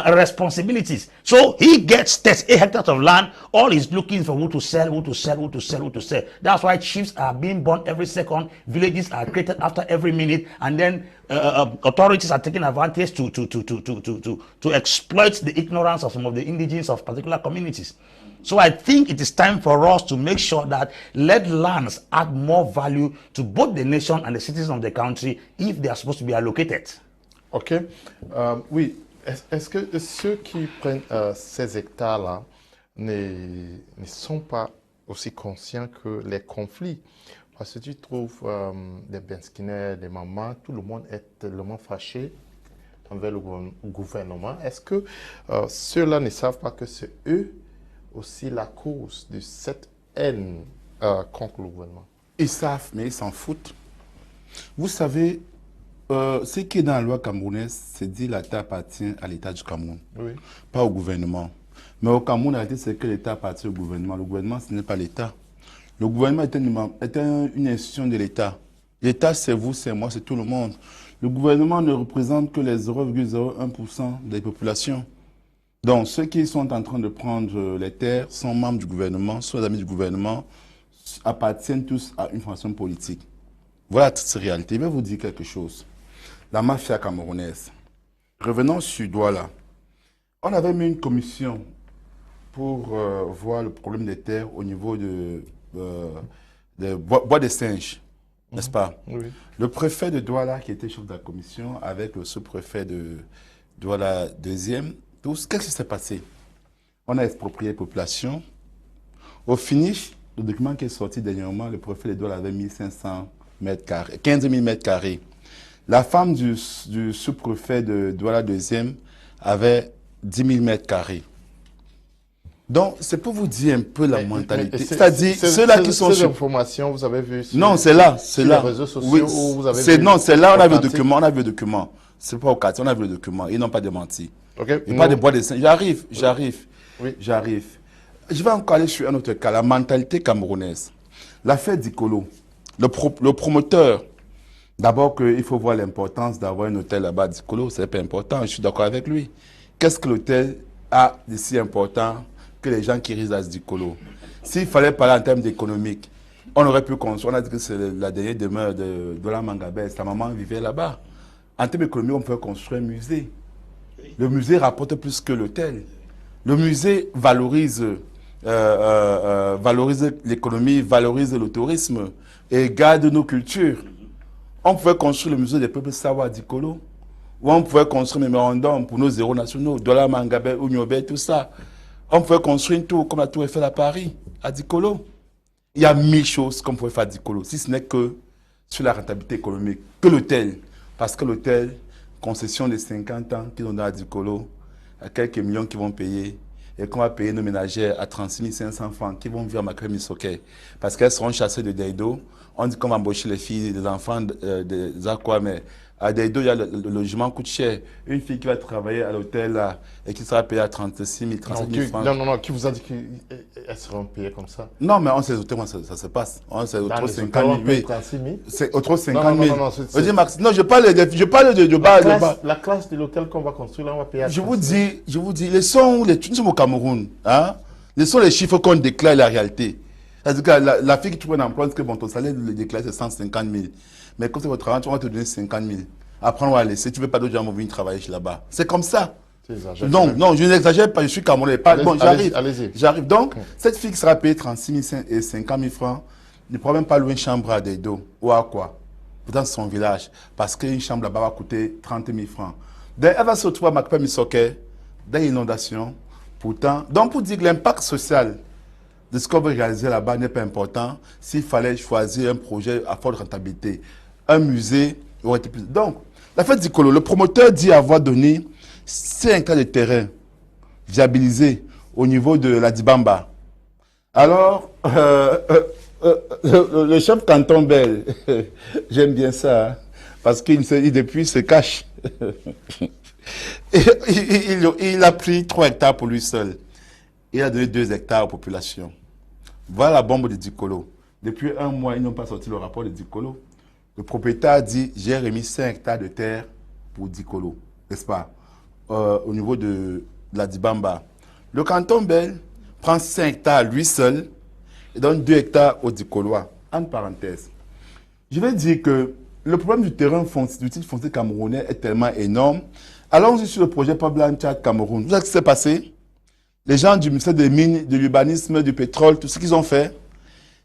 responsibilities. So he gets 8 hectares of land. All he's looking for who to sell, who to sell, who to sell, who to sell. That's why chiefs are being born every second. Villages are created after every minute, and then authorities are taking advantage to exploit the ignorance of some of the indigenes of particular communities. So I think it is time for us to make sure that let lands add more value to both the nation and the citizens of the country if they are supposed to be allocated. Ok. Oui. Est-ce que ceux qui prennent ces hectares-là ne sont pas aussi conscients que les conflits? Parce que tu trouves des Benskiner, des mamans, tout le monde est tellement fâché envers le gouvernement. Est-ce que ceux-là ne savent pas que c'est eux aussi la cause de cette haine contre le gouvernement? Ils savent, mais ils s'en foutent. Vous savez, ce qui est dans la loi camerounaise, c'est dit que l'État appartient à l'État du Cameroun, oui, pas au gouvernement. Mais au Cameroun, la réalité, c'est que l'État appartient au gouvernement. Le gouvernement, ce n'est pas l'État. Le gouvernement est une institution de l'État. L'État, c'est vous, c'est moi, c'est tout le monde. Le gouvernement ne représente que les 0,01% des populations. Donc, ceux qui sont en train de prendre les terres sont membres du gouvernement, sont les amis du gouvernement, appartiennent tous à une formation politique. Voilà toute cette réalité. Je vais vous dire quelque chose. La mafia camerounaise. Revenons sur Douala. On avait mis une commission pour voir le problème des terres au niveau de bois des singes, n'est-ce pas? Oui. Le préfet de Douala, qui était chef de la commission, avec le sous-préfet de Douala deuxième, qu'est-ce qui s'est passé? On a exproprié les populations. Au finish, le document qui est sorti dernièrement, le préfet de Douala avait mis 500 mètres carrés, 15 000 mètres carrés. La femme du sous-préfet de Douala deuxième avait 10 000 mètres carrés. Donc, c'est pour vous dire un peu la mentalité. C'est-à-dire, ceux-là qui sont sur... informations, vous avez vu sur, non, c'est là, c'est là. Les réseaux sociaux oui, où vous avez vu... Non, c'est là, on a vu le document, on a vu le document. C'est pas au quartier, on a vu le document. Ils n'ont pas démenti. Okay. Il n'y a pas de bois de singe. J'arrive. Oui. J'arrive. Je vais encore aller sur un autre cas, la mentalité camerounaise. L'affaire d'Icolo. Le promoteur, d'abord qu'il faut voir l'importance d'avoir un hôtel là-bas d'Icolo, c'est pas important, je suis d'accord avec lui. Qu'est-ce que l'hôtel a de si important que les gens qui résident à Dicolo? S'il fallait parler en termes d'économique, on aurait pu construire, on a dit que c'est la dernière demeure de la Mangabé, sa maman vivait là-bas. En termes économiques, on peut construire un musée. Le musée rapporte plus que l'hôtel. Le musée valorise l'économie, valorise le tourisme et garde nos cultures. On pouvait construire le musée des peuples Sawa à Dicolo, ou on pouvait construire un mémorandum pour nos héros nationaux, Dola Mangabé, Ouniobe, tout ça. On pouvait construire une tour comme la tour Eiffel à Paris, à Dicolo. Il y a 1000 choses qu'on pouvait faire à Dicolo, si ce n'est que sur la rentabilité économique, que l'hôtel. Parce que l'hôtel, concession de 50 ans qu'ils ont dans à Dicolo, à quelques millions qu'ils vont payer, et qu'on va payer nos ménagères à 36 500 francs qui vont vivre à Makemi-Soke. Parce qu'elles seront chassées de Daido. On dit qu'on va embaucher les filles, les enfants des Aqua, mais à Daido, il y a le logement coûte cher. Une fille qui va travailler à l'hôtel là, et qui sera payée à 36 000, 37 000 francs. Non, qui vous a dit qu'elles seront payées comme ça? Non, mais on sait comment ça se passe. On sait autour de 50 000. C'est autour de 50 000. Non, je parle de bas. La classe de l'hôtel qu'on va construire, là, on va payer à 36 000. Je vous dis, nous sommes au Cameroun. Hein? Sont les chiffres qu'on déclare la réalité. C'est-à-dire que la fille qui trouve un emploi, que ton salaire le déclare, c'est 150 000. Mais quand c'est votre travail, on va te donner 50 000. Après, on va laisser. Tu ne veux pas d'autres gens venir travailler là-bas. C'est comme ça. Non, je n'exagère pas, je suis Camerounais. Bon, j'arrive. Donc, cette fille qui sera payée 36 000 et 50 000 francs ne pourra même pas louer une chambre à Daido ou à quoi dans son village. Parce qu'une chambre là-bas va coûter 30 000 francs. Donc, elle va se retrouver à Makapé-Misoké, dans l'inondation. Pourtant, donc pour dire que l'impact social de ce qu'on veut réaliser là-bas n'est pas important s'il fallait choisir un projet à forte rentabilité. Un musée aurait été plus... Donc, la fête d'Icolo, le promoteur dit avoir donné 5 hectares de terrain viabilisés au niveau de la Dibamba. Alors, le chef canton Bel, j'aime bien ça, hein, parce qu'il depuis se cache. Il a pris 3 hectares pour lui seul. Il a donné 2 hectares aux populations. Voilà la bombe de Dicolo. Depuis 1 mois, ils n'ont pas sorti le rapport de Dicolo. Le propriétaire a dit, j'ai remis 5 hectares de terre pour Dicolo, n'est-ce pas, au niveau de la Dibamba. Le canton Bel prend 5 hectares lui seul et donne 2 hectares aux Dicolois. En parenthèse, je vais dire que le problème du terrain du titre foncier camerounais est tellement énorme. Allons-y sur le projet Pablanchad Cameroun. Vous savez ce qui s'est passé? Les gens du ministère des Mines, de l'Urbanisme, du Pétrole, tout ce qu'ils ont fait.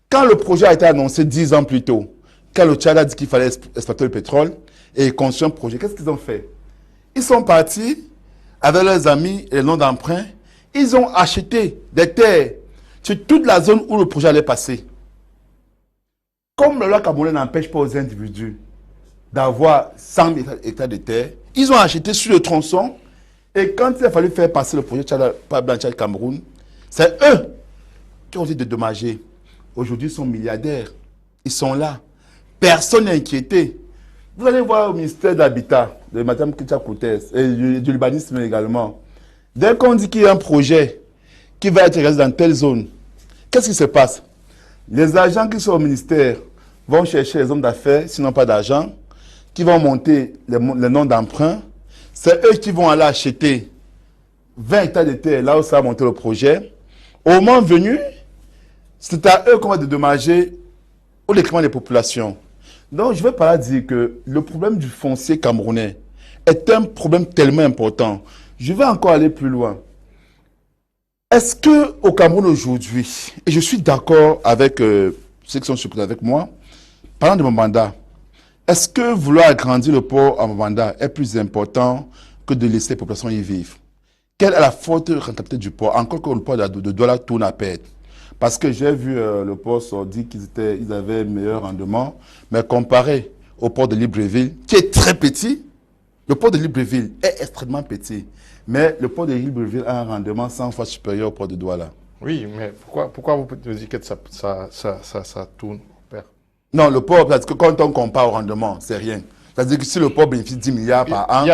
Quand le projet a été annoncé 10 ans plus tôt, quand le Tchad a dit qu'il fallait exploiter le pétrole et construire un projet, qu'est-ce qu'ils ont fait? Ils sont partis avec leurs amis et les noms d'emprunt. Ils ont acheté des terres sur toute la zone où le projet allait passer. Comme la loi camerounaise n'empêche pas aux individus d'avoir 100 hectares de terre, ils ont acheté sur le tronçon. Et quand il a fallu faire passer le projet Tchad Cameroun, c'est eux qui ont été dédommagés. Aujourd'hui, ils sont milliardaires. Ils sont là. Personne n'est inquiété. Vous allez voir au ministère de l'Habitat, de Mme Kicha Koutes, et de l'urbanisme également. Dès qu'on dit qu'il y a un projet qui va être réalisé dans telle zone, qu'est-ce qui se passe? Les agents qui sont au ministère vont chercher les hommes d'affaires, sinon pas d'argent, qui vont monter les noms d'emprunt. C'est eux qui vont aller acheter 20 hectares de terre là où ça va monter le projet. Au moment venu, c'est à eux qu'on va dédommager au détriment des populations. Donc, je vais pas dire que le problème du foncier camerounais est un problème tellement important. Je vais encore aller plus loin. Est-ce qu'au Cameroun aujourd'hui, et je suis d'accord avec ceux qui sont surpris avec moi, parlant de mon mandat, est-ce que vouloir agrandir le port à mon mandat est plus important que de laisser les populations y vivre? Quelle est la forte rentabilité du port? Encore que le port de Douala tourne à perte. Parce que j'ai vu le port dit qu'ils avaient meilleur rendement, mais comparé au port de Libreville, qui est très petit, le port de Libreville est extrêmement petit. Mais le port de Libreville a un rendement 100 fois supérieur au port de Douala. Oui, mais pourquoi vous dites que ça tourne au père? Non, le port, parce que quand on compare au rendement, c'est rien. C'est-à-dire que si le port bénéficie 10 milliards par an,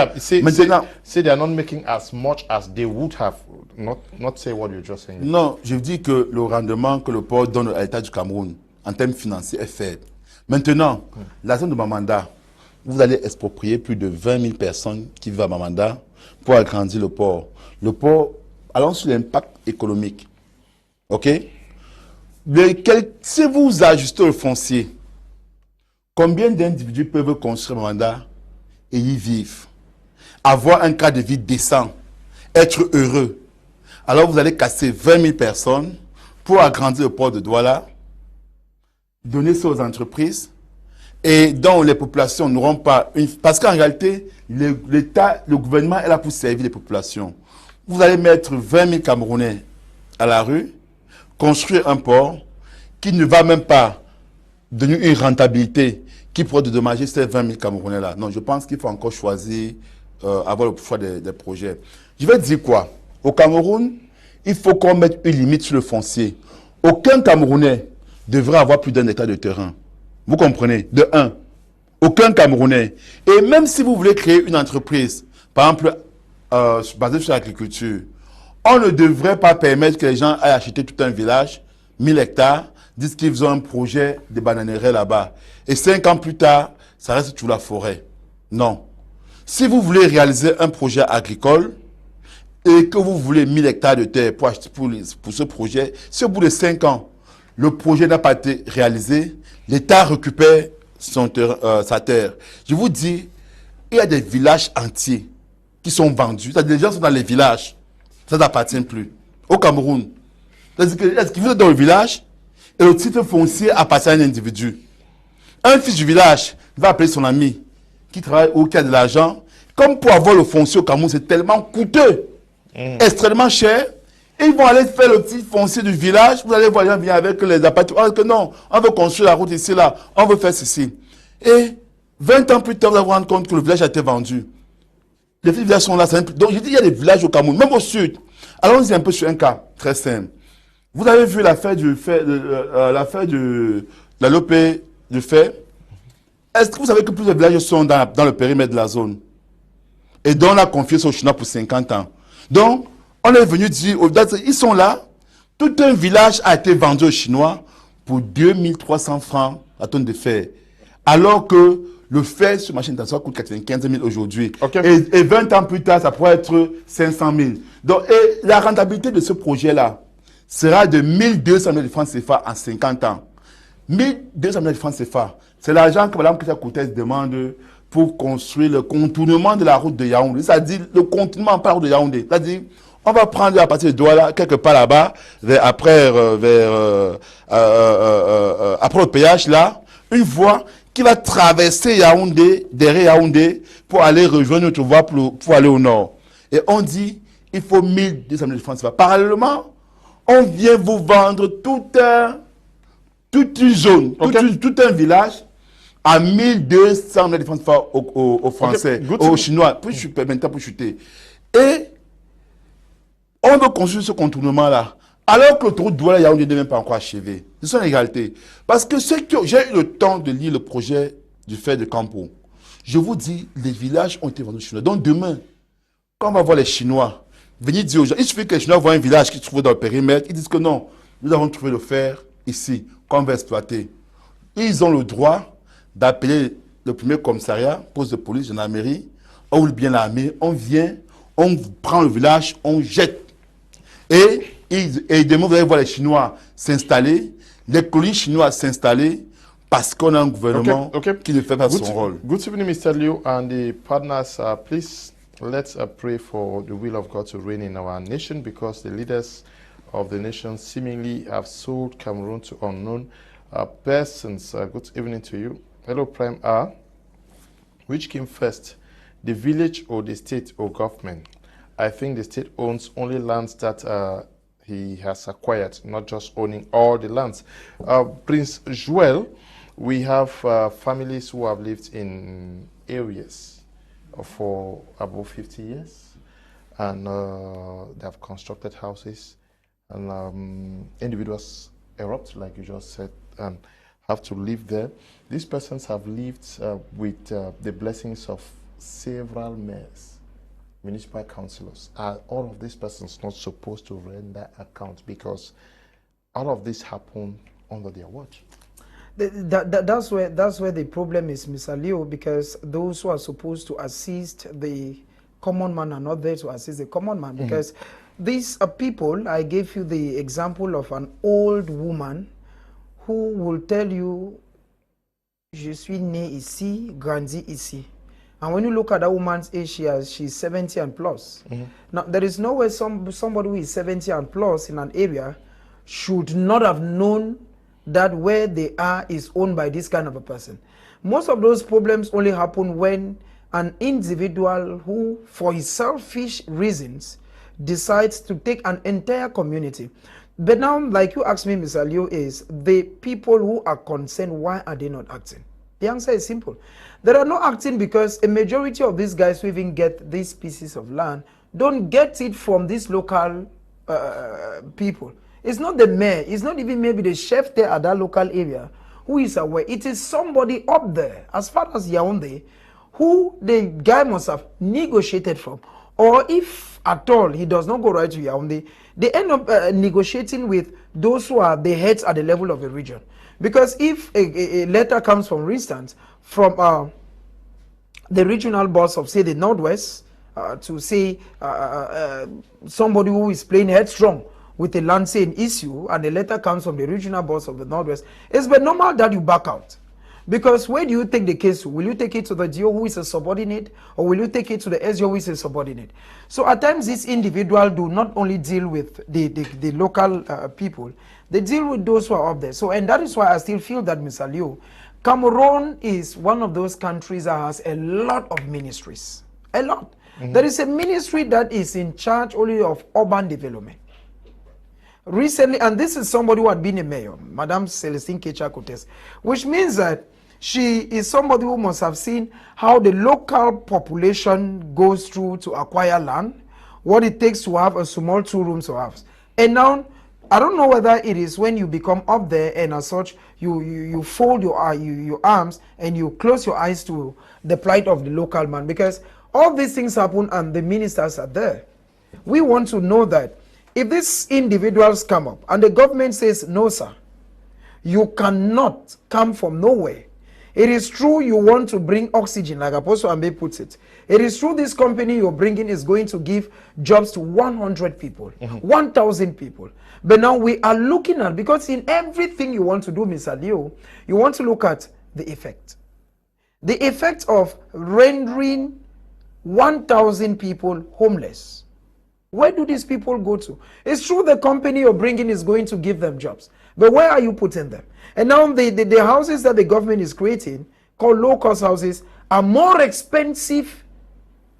maintenant... Say they are not making as much as they would have, not say what you're just saying. Non, je dis que le rendement que le port donne à l'État du Cameroun, en termes financiers, est faible. Maintenant, la zone de Mamanda, vous allez exproprier plus de 20 000 personnes qui vivent à Mamanda pour agrandir le port. Le port, allons sur l'impact économique. OK? Si vous ajustez le foncier, combien d'individus peuvent construire un mandat et y vivre? Avoir un cadre de vie décent, être heureux. Alors vous allez casser 20 000 personnes pour agrandir le port de Douala, donner ça aux entreprises, et dont les populations n'auront pas une... Parce qu'en réalité, l'État, le gouvernement est là pour servir les populations. Vous allez mettre 20 000 Camerounais à la rue, construire un port qui ne va même pas donner une rentabilité qui pourrait dédommager ces 20 000 Camerounais-là. Non, je pense qu'il faut encore choisir, avoir le choix des projets. Je vais dire quoi? Au Cameroun, il faut qu'on mette une limite sur le foncier. Aucun Camerounais devrait avoir plus d'un hectare de terrain. Vous comprenez? De un. Aucun Camerounais. Et même si vous voulez créer une entreprise, par exemple, basée sur l'agriculture, on ne devrait pas permettre que les gens aillent acheter tout un village, 1000 hectares, disent qu'ils ont un projet de bananerie là-bas. Et 5 ans plus tard, ça reste toujours la forêt. Non. Si vous voulez réaliser un projet agricole et que vous voulez 1000 hectares de terre pour ce projet, si au bout de 5 ans, le projet n'a pas été réalisé, l'État récupère sa terre. Je vous dis, il y a des villages entiers qui sont vendus. Les gens sont dans les villages. Ça n'appartient plus. Au Cameroun. C'est-à-dire que vous êtes dans le village et le titre foncier appartient à un individu. Un fils du village va appeler son ami qui travaille ou qui a de l'argent. Comme pour avoir le foncier au Cameroun, c'est tellement coûteux, extrêmement cher. Et ils vont aller faire le petit foncier du village. Vous allez voir les gens venir avec les appartements. Que non, on veut construire la route ici, là. On veut faire ceci. Et 20 ans plus tard, vous allez vous rendre compte que le village a été vendu. Les villages sont là. Donc, je dis, il y a des villages au Cameroun, même au sud. Allons-y un peu sur un cas très simple. Vous avez vu l'affaire de la lopée du fer. Est-ce que vous savez que plusieurs villages sont dans le périmètre de la zone? Et donc, on a confié ça aux Chinois pour 50 ans. Donc, on est venu dire, ils sont là. Tout un village a été vendu aux Chinois pour 2300 francs la tonne de fer. Alors que le fer sur machine internationale coûte 95 000 aujourd'hui. Okay. Et 20 ans plus tard, ça pourrait être 500 000. Donc, et la rentabilité de ce projet-là sera de 1200 000 francs CFA en 50 ans. 1200 000 francs CFA. C'est l'argent que Mme Koutès demande pour construire le contournement de la route de Yaoundé. C'est-à-dire le contournement par la route de Yaoundé. C'est-à-dire, on va prendre à partir de Douala, quelque part là-bas, après le péage là, une voie qui va traverser Yaoundé, derrière Yaoundé, pour aller rejoindre notre voie pour aller au nord. Et on dit, il faut 1200 000 francs. Parallèlement, on vient vous vendre toute une zone, okay, tout un village à 1200 000 francs aux Français, okay, aux Chinois, maintenant pour chuter. Et on veut construire ce contournement-là, alors que l'autoroute Douala-Yaoundé n'est même pas encore achevée. C'est son égalité. Parce que j'ai eu le temps de lire le projet du fer de Campo. Je vous dis, les villages ont été vendus aux Chinois. Donc demain, quand on va voir les Chinois, venir dire aux gens, il suffit que les Chinois voient un village qui se trouve dans le périmètre, ils disent que non, nous avons trouvé le fer ici, qu'on va exploiter. ils ont le droit d'appeler le premier commissariat, poste de police, gendarmerie, ou bien l'armée. On vient, on prend le village, on jette. Et ils demandent, vous allez voir les Chinois s'installer, les colonies chinoises s'installer, parce qu'on a un gouvernement qui ne fait pas son rôle. Good evening, Mr. Liu and the partners. Please, let's pray for the will of God to reign in our nation, because the leaders of the nation seemingly have sold Cameroon to unknown persons. Good evening to you. Hello, Prime R. Which came first, the village or the state or government? I think the state owns only lands that he has acquired, not just owning all the lands. Prince Joel, we have families who have lived in areas for above 50 years, and they have constructed houses, and individuals erupt, like you just said, and have to live there. These persons have lived with the blessings of several mayors, municipal councillors. Are all of these persons not supposed to render account, because all of this happened under their watch? That's where the problem is, Mr. Leo, because those who are supposed to assist the common man are not there to assist the common man. Because these are people, I gave you the example of an old woman who will tell you, je suis née ici, grandi ici. And when you look at that woman's age, she's 70 and plus. Now, there is no way somebody who is 70 and plus in an area should not have known that where they are is owned by this kind of a person. Most of those problems only happen when an individual who, for his selfish reasons, decides to take an entire community. But now, like you asked me, Mr. Leo, is the people who are concerned, why are they not acting? The answer is simple. They are not acting because a majority of these guys who even get these pieces of land don't get it from these local people. It's not the mayor, it's not even maybe the chef there at that local area who is aware. It is somebody up there, as far as Yaoundé, who the guy must have negotiated from. Or if at all he does not go right to Yaoundé, they end up negotiating with those who are the heads at the level of a region. Because if a letter comes, for instance, from the regional boss of, say, the Northwest, to say somebody who is playing headstrong with a land saying issue, and the letter comes from the regional boss of the Northwest, it's been normal that you back out. Because where do you take the case to? Will you take it to the GO who is a subordinate, or will you take it to the SGO who is a subordinate? So at times these individuals do not only deal with the local people, they deal with those who are up there. So, and that is why I still feel that, Mr. Liu, Cameroon is one of those countries that has a lot of ministries. A lot. There is a ministry that is in charge only of urban development. Recently, and this is somebody who had been a mayor, Madame Celestine Kecha-Kotes, which means that she is somebody who must have seen how the local population goes through to acquire land, what it takes to have a small 2-room house. And now, I don't know whether it is when you become up there and as such, you fold your arms and you close your eyes to the plight of the local man, because all these things happen and the ministers are there. We want to know that if these individuals come up and the government says, no, sir, you cannot come from nowhere. It is true you want to bring oxygen, like Apostle Ambe puts it. It is true this company you're bringing is going to give jobs to 100 people, 1,000 people. But now we are looking at, because in everything you want to do, Mr. Leo, you want to look at the effect. The effect of rendering 1,000 people homeless. Where do these people go to? It's true the company you're bringing is going to give them jobs, but where are you putting them? And now the houses that the government is creating, called low-cost houses, are more expensive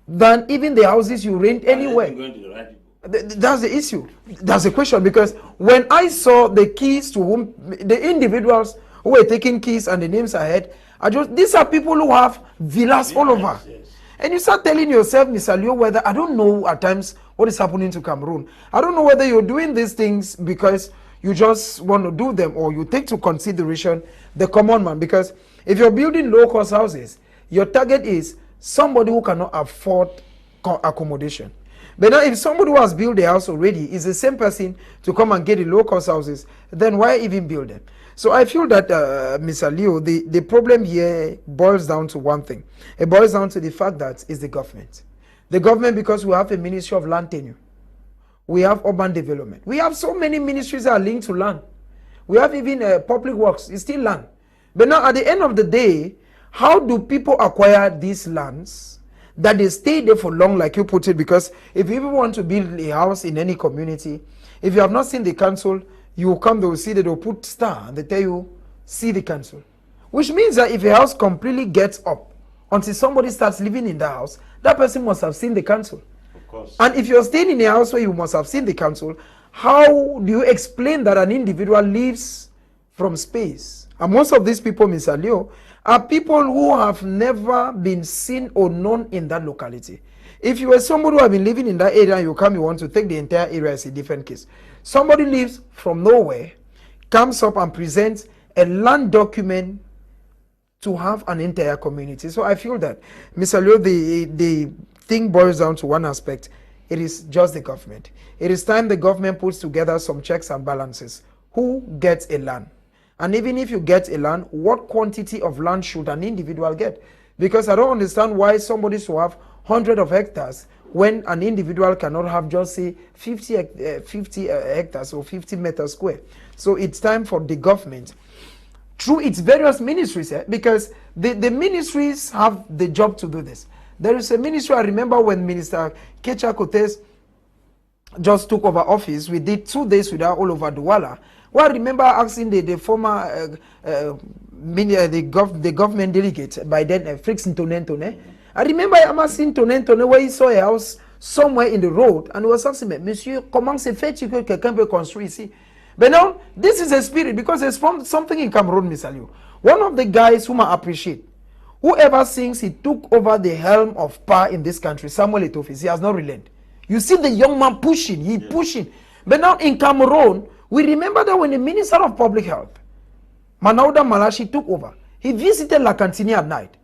than even the houses you rent anywhere. That's the issue. That's the question, because when I saw the keys to whom, the individuals who were taking keys and the names ahead, these are people who have villas all over. Yes. And you start telling yourself, Mr. Leo, whether, I don't know at times what is happening to Cameroon. I don't know whether you're doing these things because you just want to do them, or you take to consideration the common man. Because if you're building low-cost houses, your target is somebody who cannot afford accommodation. But now if somebody who has built a house already is the same person to come and get the low-cost houses, then why even build them? So I feel that, Mr. Leo, the problem here boils down to one thing. It boils down to the fact that it's the government. The government, because we have a Ministry of Land Tenure. We have urban development. We have so many ministries that are linked to land. We have even public works. It's still land. But now at the end of the day, how do people acquire these lands that they stay there for long, like you put it? Because if you want to build a house in any community, if you have not seen the council, you will come, they will see that they will put star and they tell you, see the council. Which means that if a house completely gets up until somebody starts living in the house, that person must have seen the council. Of course. And if you're staying in a house where you must have seen the council, how do you explain that an individual lives from space? And most of these people, Mr. Leo, are people who have never been seen or known in that locality. If you were somebody who have been living in that area and you come, you want to take the entire area, is a different case. Somebody lives from nowhere, comes up and presents a land document to have an entire community. So I feel that, Mr. Leo, the thing boils down to one aspect. It is just the government. It is time the government puts together some checks and balances. Who gets a land? And even if you get a land, what quantity of land should an individual get? Because I don't understand why somebody should have hundreds of hectares when an individual cannot have just say 50 hectares or 50 meters square. So it's time for the government, through its various ministries, because the ministries have the job to do this. There is a ministry, I remember when Minister Kecha Kotes just took over office, we did 2 days with her all over Douala. Well, I remember asking the former the government delegate by then, Frix Ntone. I remember I'm asking Ntone where he saw a house somewhere in the road and he was asking me, Monsieur, comment c'est fait que quelqu'un peut construire ici? But now, this is a spirit because there's something in Cameroon, Mr. Liu. One of the guys whom I appreciate, whoever thinks he took over the helm of power in this country, Samuel Etofis, he has not relented. You see the young man pushing, pushing. But now in Cameroon, we remember that when the Minister of Public Health, Manauda Malashi, took over, he visited La Cantine at night.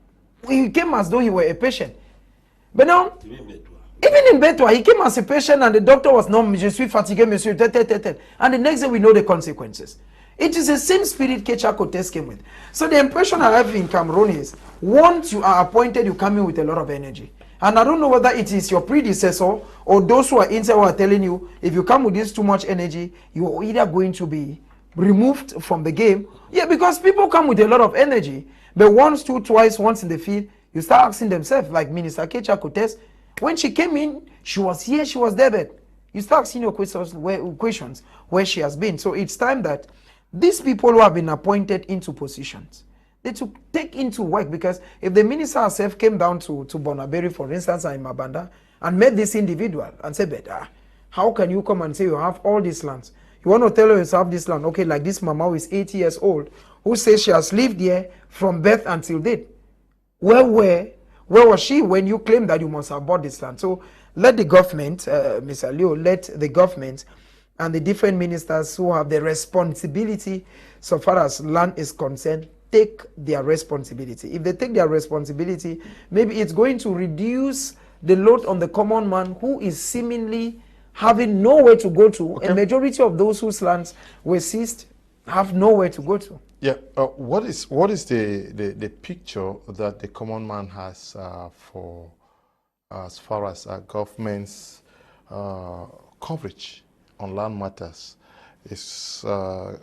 He came as though he were a patient. But now, even in Betwa, he came as a patient and the doctor was, no, je suis fatigué, monsieur, and the next day we know the consequences. It is the same spirit Kecha Kotes came with. So the impression I have in Cameroon is, once you are appointed, you come in with a lot of energy. And I don't know whether it is your predecessor or those who are inside who are telling you, if you come with this too much energy, you are either going to be removed from the game. Yeah, because people come with a lot of energy, but once, twice, once in the field, you start asking themselves, like Minister Kecha Kotes, when she came in, she was here, she was there, but you start asking your questions where she has been. So it's time that these people who have been appointed into positions, they should take into work, because if the minister herself came down to Bonaberi, for instance, in Mabanda, and met this individual and said, but how can you come and say you have all these lands? You want to tell her you have this land, okay, like this mama who is 80 years old, who says she has lived here from birth until date. Where was she when you claim that you must have bought this land? So let the government, Mr. Leo, let the government and the different ministers who have the responsibility so far as land is concerned, take their responsibility. If they take their responsibility, maybe it's going to reduce the load on the common man who is seemingly having nowhere to go to. Okay. A majority of those whose lands were seized have nowhere to go to. Yeah, what is the picture that the common man has for as far as government's coverage on land matters is on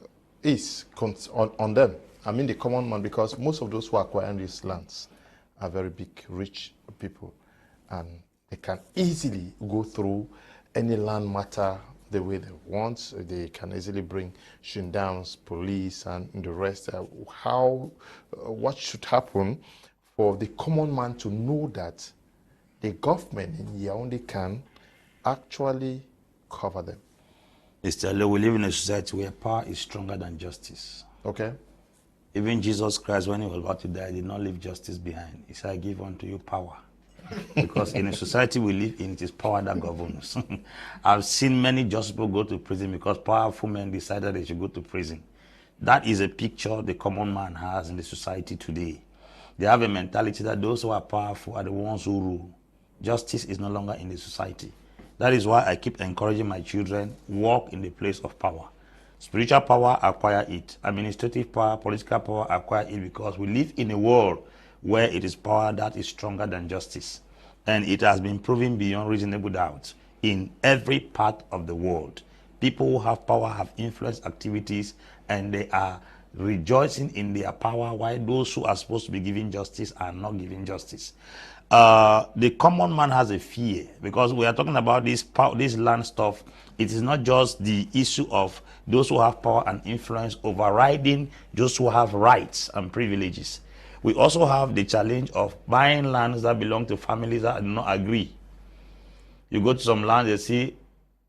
them? I mean the common man, because most of those who are acquiring these lands are very big, rich people, and they can easily go through any land matter the way they want. They can easily bring shutdowns, police, and the rest. What should happen for the common man to know that the government in Yaoundé can actually cover them? Mr. Leo, we live in a society where power is stronger than justice. Okay. Even Jesus Christ, when he was about to die, did not leave justice behind. He said, I give unto you power. Because in a society we live in, it is power that governs. I've seen many just people go to prison because powerful men decided they should go to prison. That is a picture the common man has in the society today. They have a mentality that those who are powerful are the ones who rule. Justice is no longer in the society. That is why I keep encouraging my children, walk in the place of power. Spiritual power, acquire it. Administrative power, political power, acquire it, because we live in a world where it is power that is stronger than justice. And it has been proven beyond reasonable doubt in every part of the world. People who have power have influenced activities, and they are rejoicing in their power, while those who are supposed to be giving justice are not giving justice. The common man has a fear, because we are talking about this land stuff. It is not just the issue of those who have power and influence overriding those who have rights and privileges. We also have the challenge of buying lands that belong to families that do not agree. You go to some land, they see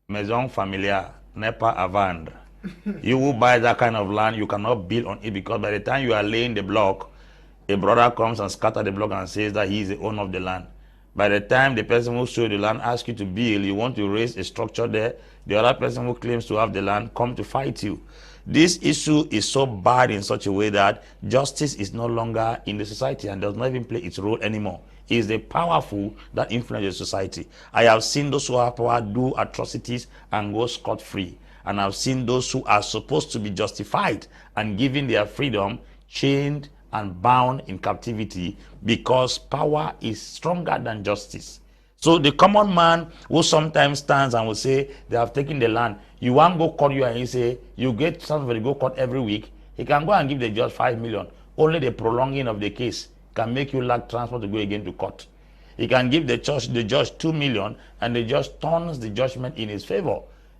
maison familiale, n'est pas à vendre. You will buy that kind of land, you cannot build on it, because by the time you are laying the block, a brother comes and scatters the block and says that he is the owner of the land. By the time the person who sold the land asks you to build, you want to raise a structure there, the other person who claims to have the land come to fight you. This issue is so bad in such a way that justice is no longer in the society and does not even play its role anymore. It is the powerful that influence the society. I have seen those who have power do atrocities and go scot-free. And I've seen those who are supposed to be justified and given their freedom chained and bound in captivity, because power is stronger than justice. So the common man who sometimes stands and will say, they have taken the land, you want to go court you, and you say, you get somebody to go court every week, he can go and give the judge 5 million. Only the prolonging of the case can make you lack transport to go again to court. He can give the judge 2 million, and the judge turns the judgment in his favor.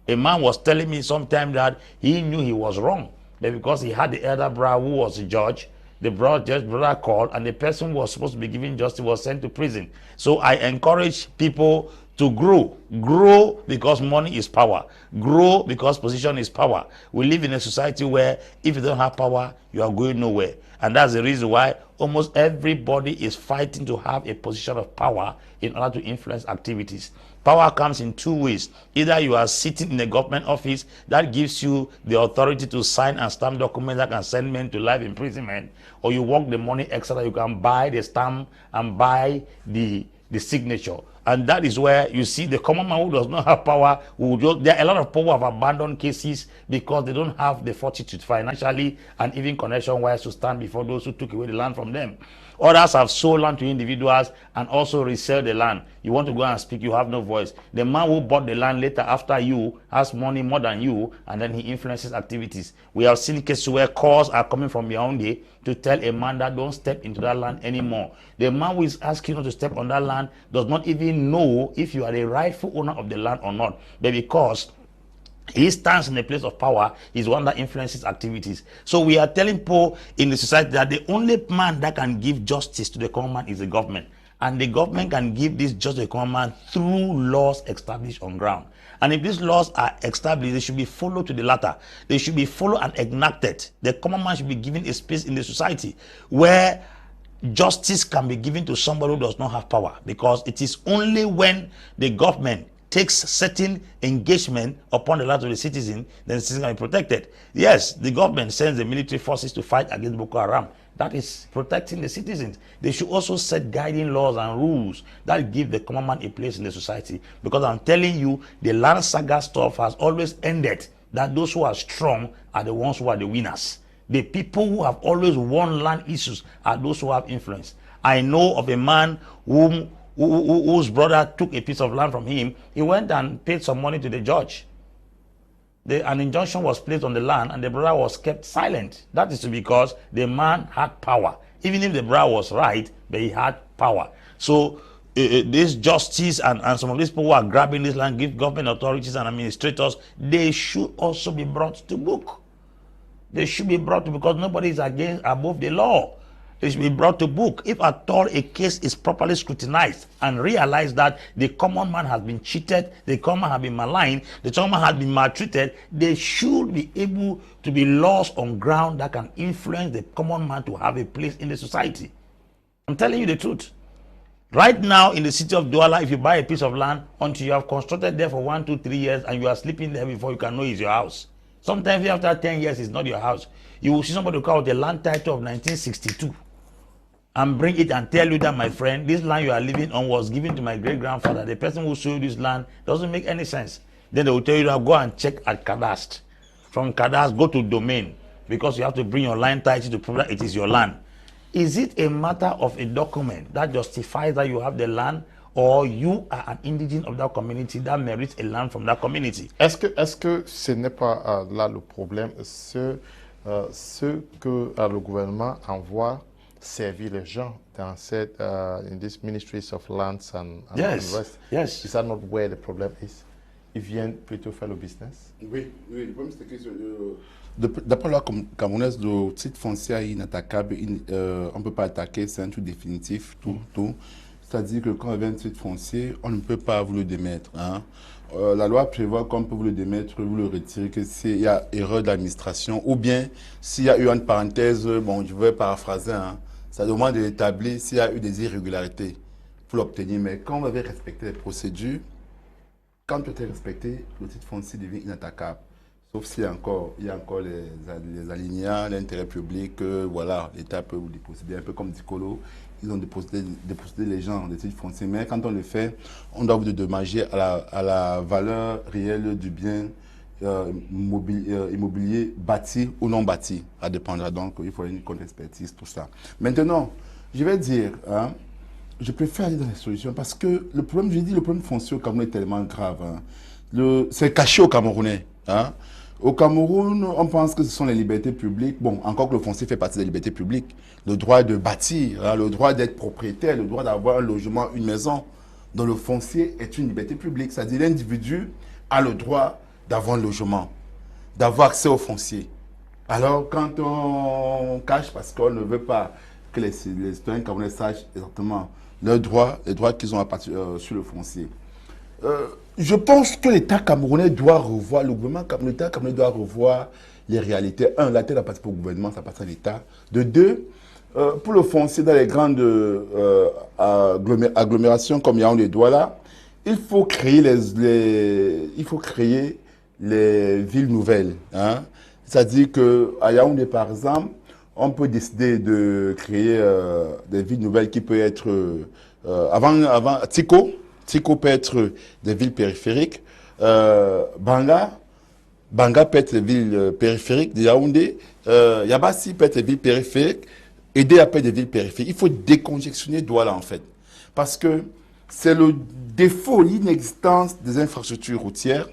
A man was telling me sometime that he knew he was wrong, but because he had the elder brother who was a judge, the brother called, and the person who was supposed to be giving justice was sent to prison. So I encourage people to grow. Grow because money is power. Grow because position is power. We live in a society where if you don't have power, you are going nowhere. And that's the reason why almost everybody is fighting to have a position of power in order to influence activities. Power comes in 2 ways. Either you are sitting in a government office that gives you the authority to sign and stamp documents that can send men to life imprisonment, or you work the money extra that you can buy the stamp and buy the signature. And that is where you see the common man who does not have power. There are a lot of people who have abandoned cases because they don't have the fortitude financially and even connection-wise to stand before those who took away the land from them. Others have sold land to individuals and also resell the land. You want to go and speak, you have no voice. The man who bought the land later after you has money more than you, and then he influences activities. We have seen cases where calls are coming from Yaoundé to tell a man that don't step into that land anymore. The man who is asking you to step on that land does not even know if you are the rightful owner of the land or not. But because he stands in a place of power, he's one that influences activities. So we are telling people in the society that the only man that can give justice to the common man is the government. And the government can give this justice to the common man through laws established on ground. And if these laws are established, they should be followed to the latter. They should be followed and enacted. The common man should be given a space in the society where justice can be given to somebody who does not have power. Because it is only when the government takes certain engagement upon the lives of the citizen, then the citizen can be protected. Yes, the government sends the military forces to fight against Boko Haram. That is protecting the citizens. They should also set guiding laws and rules that give the common man a place in the society. Because I'm telling you, the land saga stuff has always ended that those who are strong are the ones who are the winners. The people who have always won land issues are those who have influence. I know of a man whose brother took a piece of land from him. He went and paid some money to the judge. An injunction was placed on the land, and the brother was kept silent. That is because the man had power. Even if the brother was right, but he had power. So this justice and some of these people who are grabbing this land, give government authorities and administrators, they should also be brought to book. They should be brought to, because nobody is above the law. They should be brought to book. If at all a case is properly scrutinized and realized that the common man has been cheated, the common man has been maligned, the common man has been maltreated, they should be able to be laws on ground that can influence the common man to have a place in the society. I'm telling you the truth. Right now in the city of Douala, if you buy a piece of land, until you have constructed there for 1, 2, 3 years and you are sleeping there before you can know it's your house. Sometimes after 10 years, it's not your house. You will see somebody come with a land title of 1962. and bring it and tell you that, my friend, this land you are living on was given to my great-grandfather. The person who sold this land doesn't make any sense. Then they will tell you that go and check at cadastre. From cadastre, go to domain, because you have to bring your land title to prove that it is your land. Is it a matter of a document that justifies that you have the land, or you are an indigene of that community that merits a land from that community? Est-ce que ce n'est pas là le problème, ce que le gouvernement envoie servir les gens dans cette in these ministries of lands and rest? Yes. Is that not where the problem is? Ils viennent plutôt faire le business. Oui, le problème c'est que d'après la loi camerounaise, le titre foncier est inattaquable, on ne peut pas attaquer, c'est un truc définitif, tout. C'est-à-dire que quand on vient un titre foncier, on ne peut pas vous le démettre. Hein. La loi prévoit qu'on peut vous le démettre, vous le retirer, que s'il y a erreur d'administration, ou bien s'il y a eu une parenthèse, bon, je vais paraphraser, hein, ça demande d'établir s'il y a eu des irrégularités pour l'obtenir. Mais quand on avait respecté les procédures, quand tout est respecté, le titre foncier devient inattaquable. Sauf s'il y a encore les alinéas, l'intérêt public, voilà, l'État peut vous déposséder, un peu comme Dicolo. Ils ont dépossédé les gens des titres fonciers. Mais quand on le fait, on doit vous dédommager à la valeur réelle du bien immobilier bâti ou non bâti. Ça dépendra, donc il faut une contre-expertise, tout ça. Maintenant, je vais dire, hein, je préfère aller dans les solutions parce que le problème, j'ai dit, le problème foncier au Cameroun est tellement grave. Hein. C'est caché aux Camerounais. Hein. Au Cameroun, on pense que ce sont les libertés publiques. Bon, encore que le foncier fait partie des libertés publiques. Le droit de bâtir, hein, le droit d'être propriétaire, le droit d'avoir un logement, une maison. Donc le foncier est une liberté publique. C'est-à-dire l'individu a le droit d'avoir un logement, d'avoir accès au foncier. Alors quand on cache parce qu'on ne veut pas que les citoyens camerounais sachent exactement leurs droits, les droits qu'ils ont sur le foncier. Je pense que l'État camerounais doit revoir, l'État camerounais doit revoir les réalités. Un, la terre appartient pas au gouvernement, ça appartient à l'État. De deux, pour le foncier dans les grandes agglomérations comme Yaoundé et Douala, il faut créer les villes nouvelles. Hein. C'est-à-dire qu'à Yaoundé, par exemple, on peut décider de créer des villes nouvelles qui peuvent être avant Tiko peut être des villes périphériques. Banga peut être des villes périphériques de Yaoundé. Yabassi peut être des villes périphériques. Edea peut être des villes périphériques. Il faut décongestionner Douala en fait. Parce que c'est le défaut, l'inexistence des infrastructures routières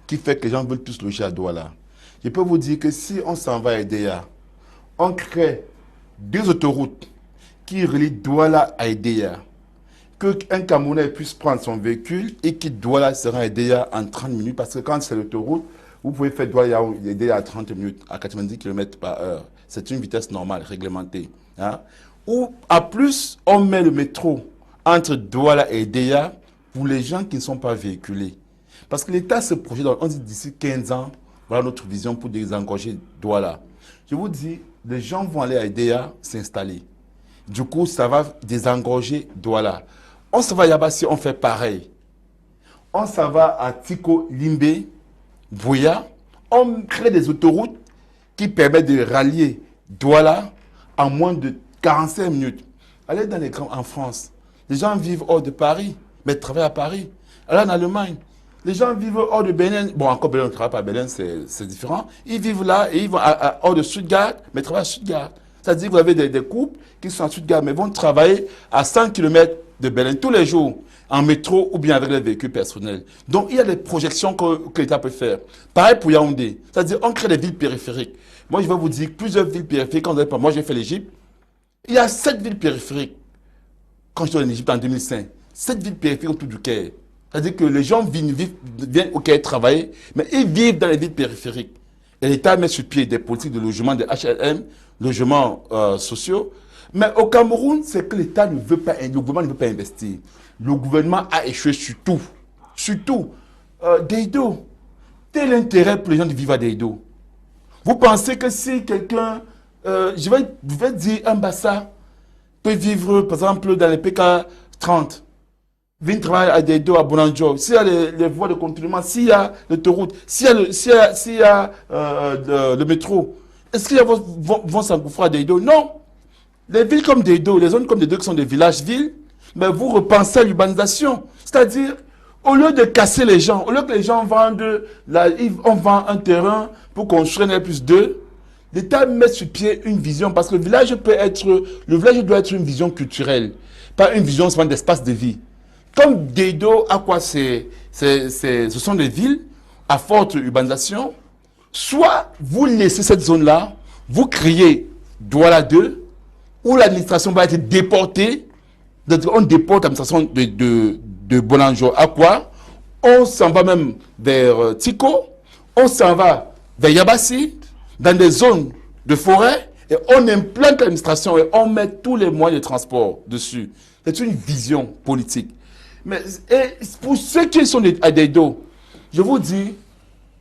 qui fait que les gens veulent plus loger à Douala. Je peux vous dire que si on s'en va à Edea, on crée 2 autoroutes qui relient Douala à Edea. Qu'un Camerounais puisse prendre son véhicule et qui Douala se rend à Edea en 30 minutes. Parce que quand c'est l'autoroute, vous pouvez faire Douala à Edea à 30 minutes, à 90 km/h. C'est une vitesse normale, réglementée. Hein? Ou à plus, on met le métro entre Douala et Edea pour les gens qui ne sont pas véhiculés. Parce que l'État se projette, on dit d'ici 15 ans, voilà notre vision pour désengorger Douala. Je vous dis, les gens vont aller à Edea s'installer. Du coup, ça va désengorger Douala. On s'en va à Yabassi, on fait pareil. On s'en va à Tiko, Limbe, Bouya. On crée des autoroutes qui permettent de rallier Douala en moins de 45 minutes. Allez dans les grands en France. Les gens vivent hors de Paris, mais travaillent à Paris. Allez en Allemagne. Les gens vivent hors de Berlin. Bon, encore Berlin, on ne travaille pas à Berlin, c'est différent. Ils vivent là et ils vont hors de Stuttgart, mais travaillent à Stuttgart. C'est-à-dire que vous avez des couples qui sont à Stuttgart, mais vont travailler à 100 km de Berlin tous les jours, en métro ou bien avec les véhicules personnels. Donc, il y a des projections que l'État peut faire. Pareil pour Yaoundé. C'est-à-dire, on crée des villes périphériques. Moi, je vais vous dire, plusieurs villes périphériques, quand vous avez pas, moi, j'ai fait l'Égypte. Il y a 7 villes périphériques. Quand j'étais en Égypte en 2005, 7 villes périphériques autour du Caire. C'est-à-dire que les gens viennent au Caire travailler, mais ils vivent dans les villes périphériques. Et l'État met sur pied des politiques de logement, de HLM, logements sociaux. Mais au Cameroun, c'est que l'État ne veut pas, le gouvernement ne veut pas investir. Le gouvernement a échoué sur tout. Surtout, Deido. Tel intérêt pour les gens de vivre à Deido. Vous pensez que si quelqu'un, je vais dire un Bassa peut vivre, par exemple, dans les PK 30, venir travailler à Deido, à Bonanjo, s'il y a les voies de contournement, s'il y a l'autoroute, s'il y a le métro, est-ce qu'ils vont s'engouffrer à Deido? Non. Les villes comme Dedo, les zones comme Dedo qui sont des villages-villes, mais vous repensez à l'urbanisation. C'est-à-dire, au lieu de casser les gens, au lieu que les gens vendent, on vend un terrain pour construire un R+2, l'État met sur pied une vision, parce que le village doit être une vision culturelle, pas une vision seulement d'espace de vie. Comme Dedo, à quoi ce sont des villes à forte urbanisation, soit vous laissez cette zone-là, vous créez Douala 2, où l'administration va être déportée. On déporte l'administration de Bolanjo. À quoi? On s'en va même vers Tiko, on s'en va vers Yabassi, dans des zones de forêt, et on implante l'administration et on met tous les moyens de transport dessus. C'est une vision politique. Mais pour ceux qui sont à Dedo, je vous dis,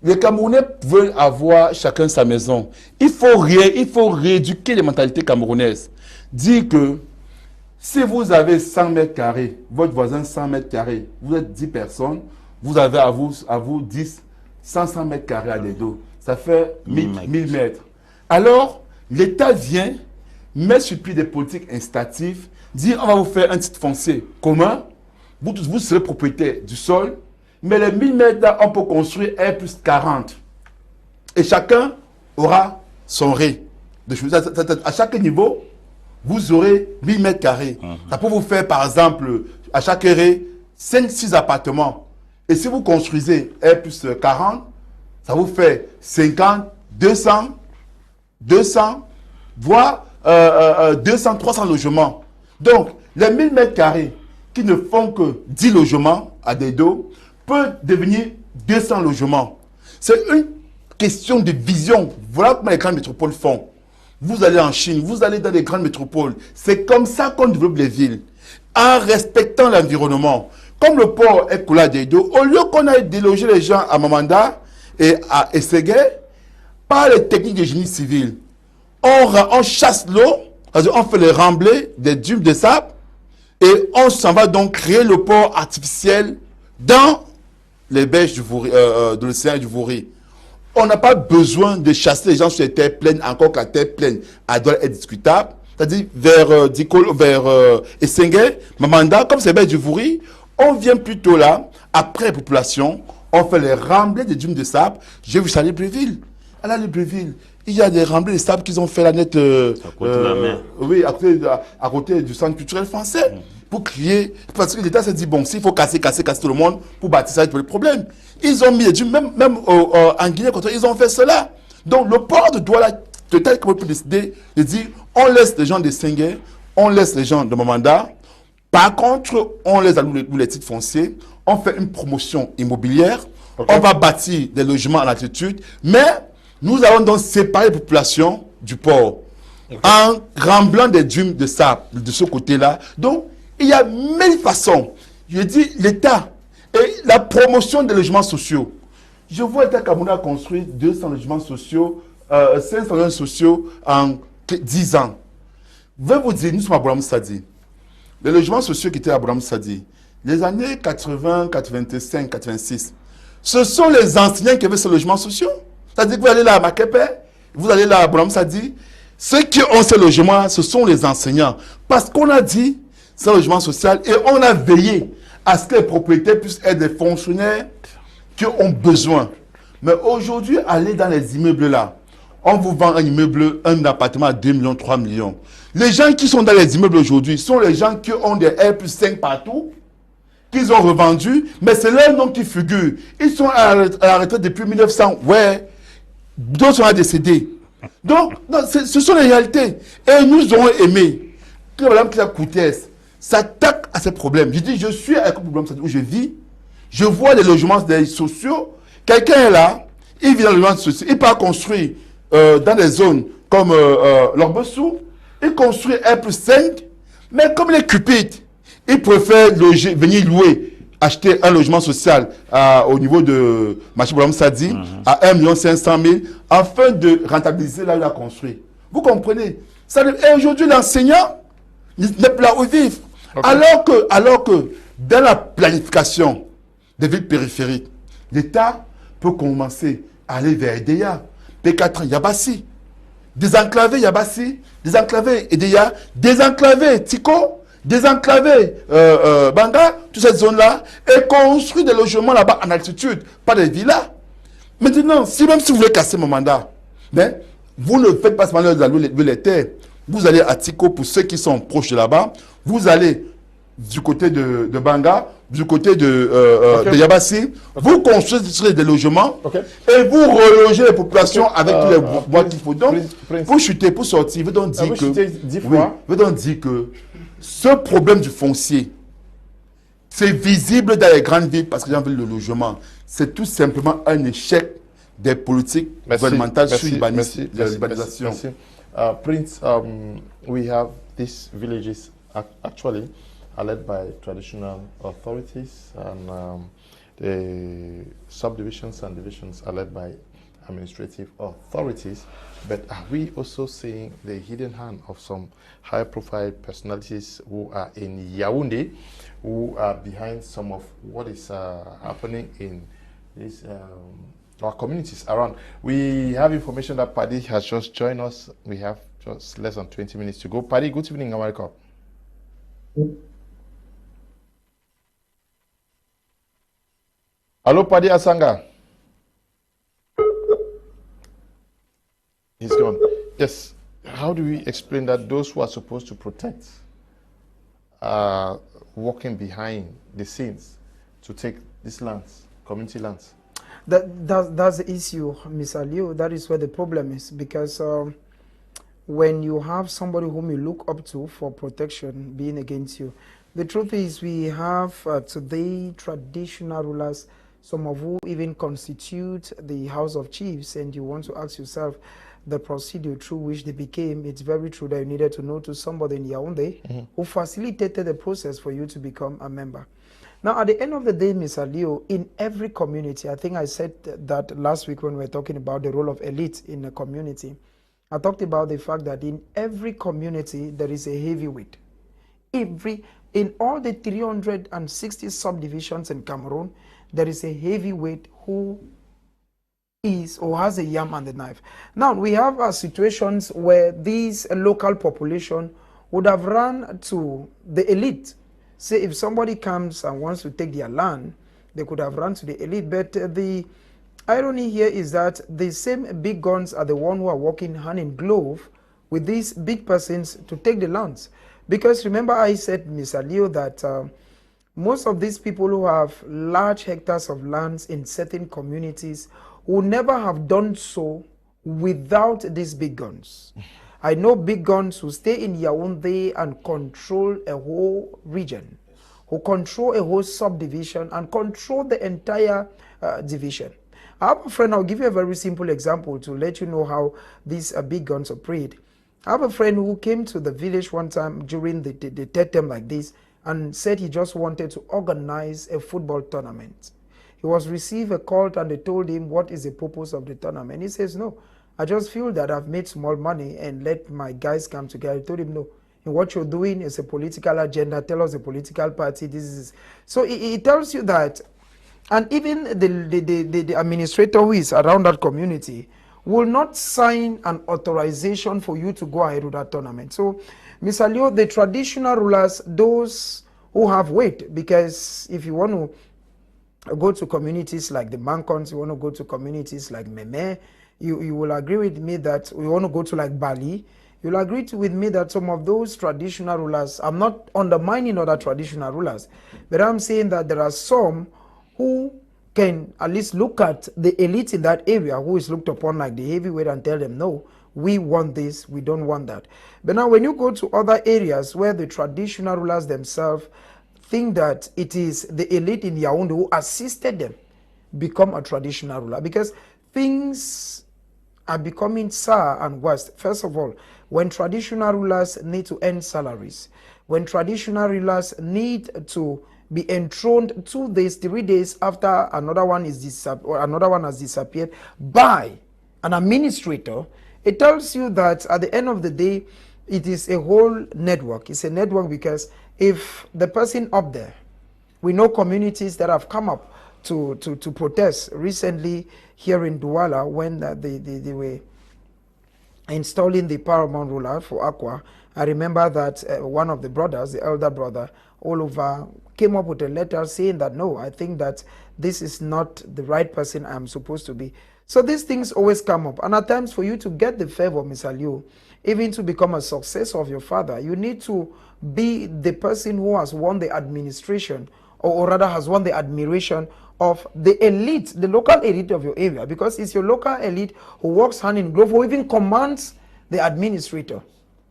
les Camerounais veulent avoir chacun sa maison. Il faut rééduquer les mentalités camerounaises. Dire que si vous avez 100 mètres carrés, votre voisin 100 mètres carrés, vous êtes 10 personnes, vous avez à vous 10, 500 mètres carrés à Dedo. Ça fait 1000 mètres. Alors, l'État vient, met sur pied des politiques incitatives, dit on va vous faire un titre foncier commun, vous serez propriétaire du sol, mais les 1000 mètres là, on peut construire R+40. Et chacun aura son ré. À chaque niveau, vous aurez 1000 mètres carrés. Ça peut vous faire, par exemple, à chaque ré, 5-6 appartements. Et si vous construisez R+40, ça vous fait 50, 200, voire 200, 300 logements. Donc, les 1000 mètres carrés qui ne font que 10 logements à Dedo peuvent devenir 200 logements. C'est une question de vision. Voilà comment les grandes métropoles font. Vous allez en Chine, vous allez dans les grandes métropoles. C'est comme ça qu'on développe les villes, en respectant l'environnement. Comme le port est coulé à Dedo, au lieu qu'on aille déloger les gens à Mamanda et à Ességué, par les techniques de génie civil, on chasse l'eau, on fait les remblais des dunes de sable, et on s'en va donc créer le port artificiel dans les berges de l'océan du Vouri. On n'a pas besoin de chasser les gens sur les terres pleines, encore que la terre pleine, elle doit être discutable. C'est-à-dire vers Ességué, Mamanda, comme c'est berges du Vouri, on vient plutôt là, après la population, on fait les remblais des dunes de sable. J'ai vu ça à Libreville. À la Libreville, il y a des remblais de sable qu'ils ont fait la net. À côté de la mer. Oui, à côté du centre culturel français. Pour crier. Parce que l'État s'est dit, bon, s'il faut casser tout le monde pour bâtir ça, il y a le problème. Ils ont mis les dunes, même en Guinée, ils ont fait cela. Donc, le port de Douala, peut-être qu'on peut décider de dire, on laisse les gens de Senghé, on laisse les gens de Mamanda. Par contre, on les alloue les titres fonciers, on fait une promotion immobilière, on va bâtir des logements en altitude, mais nous allons donc séparer les populations du port en remblant des dunes de sable de ce côté-là. Donc, il y a 1000 façons. Je dis l'État et la promotion des logements sociaux. Je vois l'État camerounais construire 200 logements sociaux, 500 logements sociaux en 10 ans. Je vais vous dire, nous sommes à Bouram Sadi. Les logements sociaux qui étaient à Bouram Sadi, les années 80, 85, 86, ce sont les enseignants qui avaient ces logements sociaux. C'est-à-dire que vous allez là à Makepe, vous allez là à Bouram Sadi, ceux qui ont ces logements, ce sont les enseignants. Parce qu'on a dit, c'est un logement social et on a veillé à ce que les propriétaires puissent être des fonctionnaires qui ont besoin. Mais aujourd'hui, allez dans les immeubles là, on vous vend un immeuble, un appartement à 2 millions, 3 millions. Les gens qui sont dans les immeubles aujourd'hui sont les gens qui ont des R+5 partout, qu'ils ont revendus, mais c'est leur nom qui figure. Ils sont à la retraite depuis 1900, ouais, d'autres sont décédés. Donc, ce sont les réalités. Et nous aurons aimé que Mme Koutès s'attaque à ces problèmes. Je dis, je suis à un problème où je vis, je vois les logements sociaux, quelqu'un est là, il vit dans le logement social, il part construire dans des zones comme l'Orbessou, il construit R+5, mais comme les cupides, il préfère venir louer, acheter un logement social au niveau de Marché Boulam Sadi à 1 500 000 afin de rentabiliser là où il a construit. Vous comprenez? Et aujourd'hui, l'enseignant n'est plus là où vivre. Okay. Alors que dans la planification des villes périphériques, l'État peut commencer à aller vers Edea, P4, Yabassi. désenclaver Yabassi, désenclaver Edeya, désenclaver Tiko, désenclaver Banga, toute cette zone-là, et construire des logements là-bas en altitude, pas des villas. Maintenant, même si vous voulez casser mon mandat, mais vous ne faites pas seulement de les terres. Vous allez à Tiko, pour ceux qui sont proches de là-bas, vous allez du côté de Banga, du côté de Yabassi, vous construisez des logements et vous relogez les populations avec tous les bois qu'il faut. Donc, pour chuter, pour sortir, veut donc dire que ce problème du foncier, c'est visible dans les grandes villes parce que les gens veulent le logement. C'est tout simplement un échec des politiques gouvernementales sur l'urbanisation. Prince, we have these villages actually are led by traditional authorities, and the subdivisions and divisions are led by administrative authorities. But are we also seeing the hidden hand of some high-profile personalities who are in Yaoundé, who are behind some of what is happening in these our communities around? We have information that Paddy has just joined us. We have just less than 20 minutes to go. Paddy, good evening, America. Hello, Paddy Asanga. He's gone. Yes. How do we explain that those who are supposed to protect are walking behind the scenes to take these lands, community lands? That's the issue, Mr. Liu. That is where the problem is, because when you have somebody whom you look up to for protection being against you, the truth is we have today traditional rulers, some of who even constitute the House of Chiefs, and you want to ask yourself the procedure through which they became. It's very true that you needed to know to somebody in Yaoundé who facilitated the process for you to become a member. Now, at the end of the day, Mr. Leo, in every community, I think I said that last week when we were talking about the role of elite in a community, I talked about the fact that in every community, there is a heavyweight. In all the 360 subdivisions in Cameroon, there is a heavyweight who is or has a yam and the knife. Now, we have situations where these local population would have run to the elite. Say if somebody comes and wants to take their land, they could have run to the elite. But the irony here is that the same big guns are the ones who are working hand in glove with these big persons to take the lands. Because remember I said, Mr. Leo, that most of these people who have large hectares of lands in certain communities will never have done so without these big guns. I know big guns who stay in Yaoundé and control a whole region, who control a whole subdivision and control the entire division. I have a friend, I'll give you a very simple example to let you know how these big guns operate. I have a friend who came to the village one time during the third term like this and said he just wanted to organize a football tournament. He was received a call and they told him what is the purpose of the tournament. He says, no, I just feel that I've made small money and let my guys come together. I told him, no, and what you're doing is a political agenda. Tell us the political party. This is so it tells you that, and even the administrator who is around that community will not sign an authorization for you to go ahead with that tournament. So, Mr. Leo, the traditional rulers, those who have weight, because if you want to go to communities like the Mankons, you want to go to communities like Meme, you will agree with me that we want to go to like Bali, you'll agree with me that some of those traditional rulers, I'm not undermining other traditional rulers, but I'm saying that there are some who can at least look at the elite in that area who is looked upon like the heavyweight and tell them, no, we want this, we don't want that. But now when you go to other areas where the traditional rulers themselves think that it is the elite in Yaoundé who assisted them become a traditional ruler, because things are becoming sour and worse. First of all, when traditional rulers need to earn salaries, when traditional rulers need to be enthroned 2 days, 3 days after another one has disappeared by an administrator, it tells you that at the end of the day, it is a whole network. It's a network because if the person up there, we know communities that have come up to protest recently here in Douala when they were installing the paramount ruler for Aqua, I remember that one of the brothers, the elder brother, Oliver, came up with a letter saying that, no, I think that this is not the right person I'm supposed to be. So these things always come up. And at times for you to get the favor of Mr. Liu, even to become a successor of your father, you need to be the person who has won the administration, or rather has won the admiration of the elite, the local elite of your area, because it's your local elite who works hand in glove, who even commands the administrator.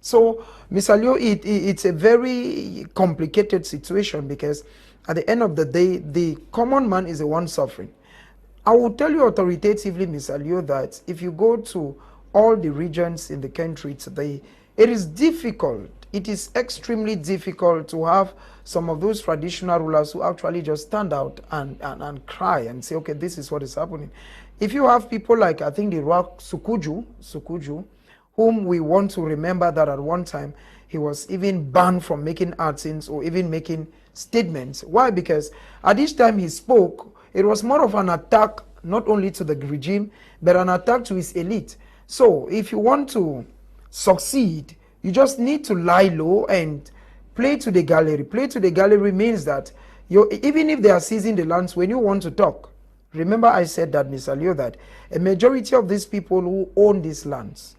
So, Mr. Liu, it's a very complicated situation, because at the end of the day, the common man is the one suffering. I will tell you authoritatively, Mr. Liu, that if you go to all the regions in the country today, it is difficult. It is extremely difficult to have some of those traditional rulers who actually just stand out and cry and say, okay, this is what is happening. If you have people like, I think, the Rock Sukuju, whom we want to remember that at one time he was even banned from making artings or even making statements. Why? Because at each time he spoke, it was more of an attack not only to the regime, but an attack to his elite. So if you want to succeed, you just need to lie low and play to the gallery. Play to the gallery means that even if they are seizing the lands, when you want to talk, remember I said that, Mr. Leo, that a majority of these people who own these lands,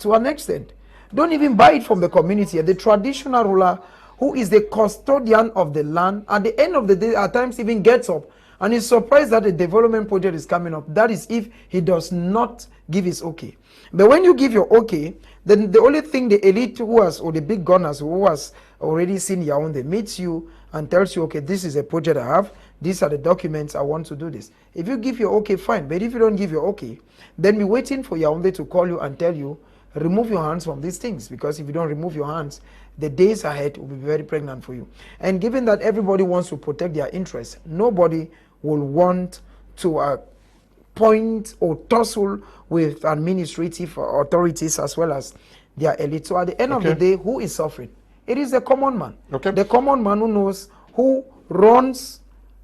to an extent, don't even buy it from the community. The traditional ruler, who is the custodian of the land, at the end of the day, at times even gets up and is surprised that a development project is coming up. That is if he does not give his okay. But when you give your okay, then the only thing the elite who has, or the big gunners who has already seen Yaoundé, meets you and tells you, okay, this is a project I have, these are the documents, I want to do this. If you give your okay, fine. But if you don't give your okay, then be waiting for Yaoundé to call you and tell you, remove your hands from these things, because if you don't remove your hands, the days ahead will be very pregnant for you. And given that everybody wants to protect their interests, nobody will want to point or tussle with administrative authorities as well as their elite. So at the end of the day, who is suffering? It is the common man. The common man who knows, who runs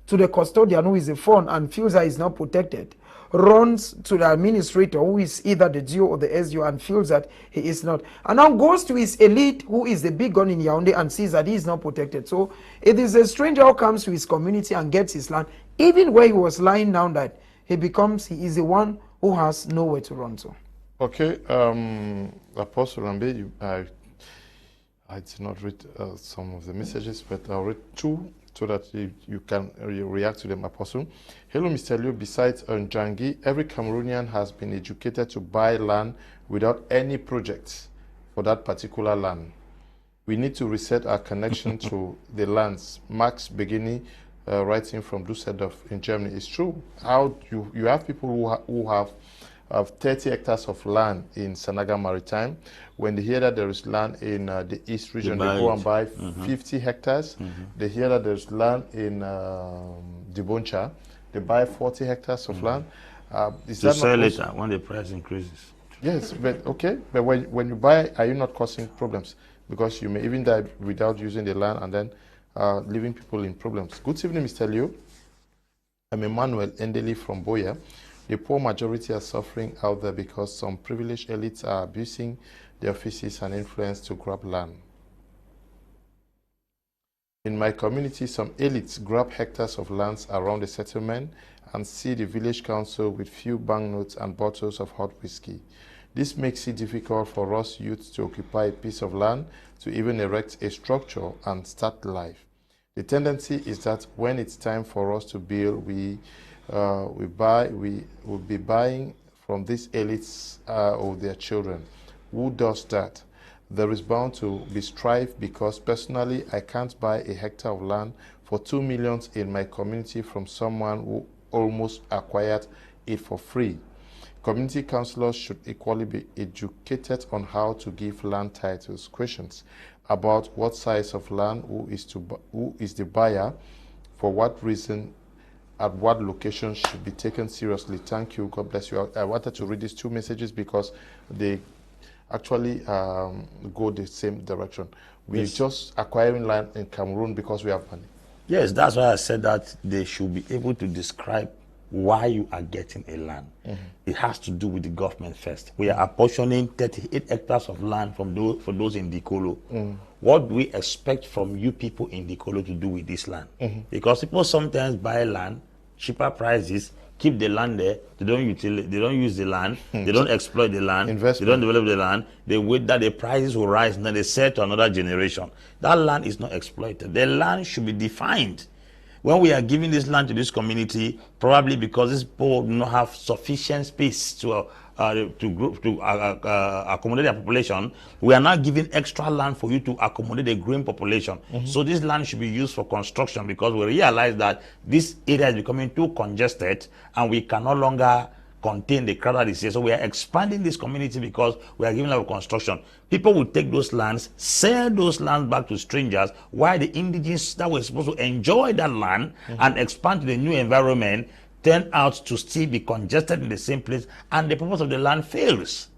to the custodian who is the phone and feels that he's not protected, runs to the administrator who is either the GO or the SGO and feels that he is not, and now goes to his elite who is the big gun in Yaoundé and sees that he is not protected. So it is a stranger who comes to his community and gets his land, even where he was lying down, that he is the one who has nowhere to run to. Okay, Apostle Ambe, I did not read some of the messages, but I'll read two so that you can react to them, Apostle. Hello, Mr. Liu. Besides Njangi, every Cameroonian has been educated to buy land without any project for that particular land. We need to reset our connection to the lands. Max Begini, writing from Düsseldorf in Germany. It's true. How you have people who have 30 hectares of land in Sanaga Maritime. When they hear that there is land in the East region, they go and buy 50 hectares. They hear that there's land in Diboncha, they buy 40 hectares of land. Is to sell later when the price increases. Yes, but okay. But when you buy, are you not causing problems? Because you may even die without using the land and then leaving people in problems. Good evening, Mr. Liu. I'm Emmanuel Endeli from Boya. The poor majority are suffering out there because some privileged elites are abusing their offices and influence to grab land. In my community, some elites grab hectares of lands around the settlement and see the village council with few banknotes and bottles of hot whiskey. This makes it difficult for us youths to occupy a piece of land, to even erect a structure and start life. The tendency is that when it's time for us to build, we will be buying from these elites or their children. Who does that? There is bound to be strife, because personally I can't buy a hectare of land for 2 million in my community from someone who almost acquired it for free. Community councillors should equally be educated on how to give land titles. Questions about what size of land, who is the buyer, for what reason, at what location should be taken seriously. Thank you. God bless you. I wanted to read these two messages because they actually go the same direction. We're just acquiring land in Cameroon because we have money. Yes, that's why I said that they should be able to describe why you are getting a land. It has to do with the government first. We are apportioning 38 hectares of land from those for those in Dikolo. What do we expect from you people in Dikolo to do with this land? Because people sometimes buy land, cheaper prices, keep the land there. They don't use the land. They don't exploit the land. They don't develop the land. They wait that the prices will rise and then they sell to another generation. That land is not exploited. The land should be defined. When we are giving this land to this community, probably because these people do not have sufficient space to accommodate their population, we are now giving extra land for you to accommodate a growing population. So this land should be used for construction, because we realize that this area is becoming too congested and we can no longer contain the crowd that is here. So we are expanding this community because we are giving land for construction. People will take those lands, sell those lands back to strangers, while the indigenous that were supposed to enjoy that land and expand to the new environment turn out to still be congested in the same place, and the purpose of the land fails.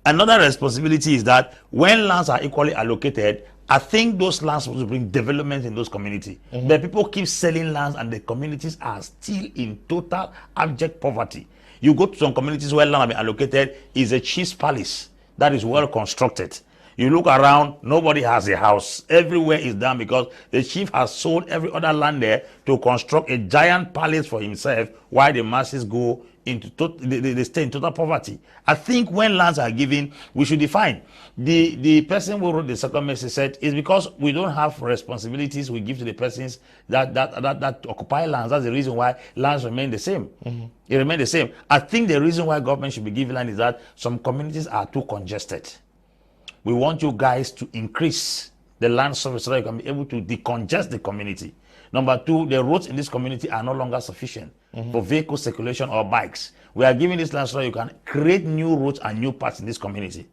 Another responsibility is that when lands are equally allocated, I think those lands will bring development in those communities. But people keep selling lands and the communities are still in total abject poverty. You go to some communities where land has been allocated, is a chief's palace that is well constructed. You look around, nobody has a house. Everywhere is down because the chief has sold every other land there to construct a giant palace for himself, while the masses go into they stay in total poverty. I think when lands are given, we should define. The person who wrote the second message said it's because we don't have responsibilities we give to the persons that occupy lands. That's the reason why lands remain the same. It remains the same. I think the reason why government should be giving land is that some communities are too congested. We want you guys to increase the land surface so that you can be able to decongest the community. Number two, the roads in this community are no longer sufficient for vehicle circulation or bikes. We are giving this land so that you can create new roads and new paths in this community.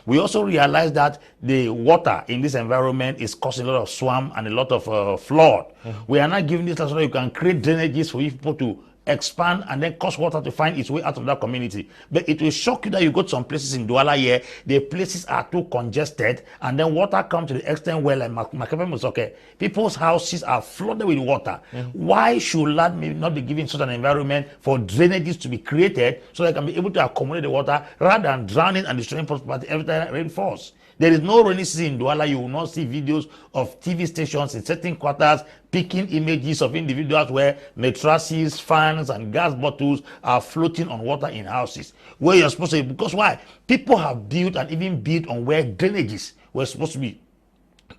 We also realize that the water in this environment is causing a lot of swamp and a lot of flood. We are not giving this land so that you can create drainages for people to expand and then cause water to find its way out of that community. But it will shock you that you go to some places in Douala here, the places are too congested, and then water comes to the extent where, like Makabe was okay, people's houses are flooded with water. Why should land not be given such an environment for drainages to be created so they can be able to accommodate the water rather than drowning and destroying property every time rain falls? There is no rainy season in Douala. You will not see videos of TV stations in certain quarters picking images of individuals where mattresses, fans, and gas bottles are floating on water in houses. Where you're supposed to, because why? People have built and even built on where drainages were supposed to be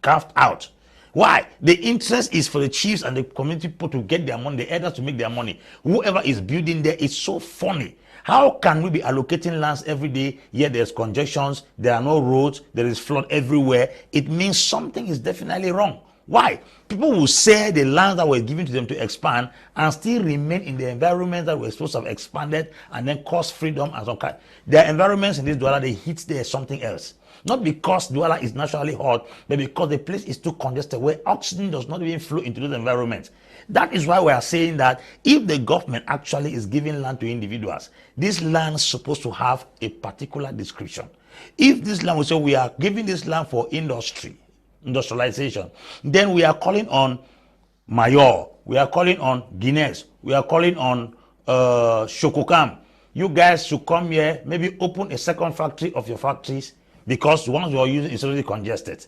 carved out. Why? The interest is for the chiefs and the community people to get their money, the elders to make their money. Whoever is building there is so funny. How can we be allocating lands every day, yet there's congestions, there are no roads, there is flood everywhere? It means something is definitely wrong. Why? People will sell the lands that were given to them to expand and still remain in the environment that were supposed to have expanded and then cause freedom and some kind. There are environments in this Douala, they hit there something else. Not because Douala is naturally hot, but because the place is too congested where oxygen does not even flow into those environments. That is why we are saying that if the government actually is giving land to individuals, this land is supposed to have a particular description. If this land, we say we are giving this land for industrialization, then we are calling on Mayor, we are calling on Guinness, we are calling on Shokokam. You guys should come here, maybe open a second factory of your factories, because the ones you are using is already congested.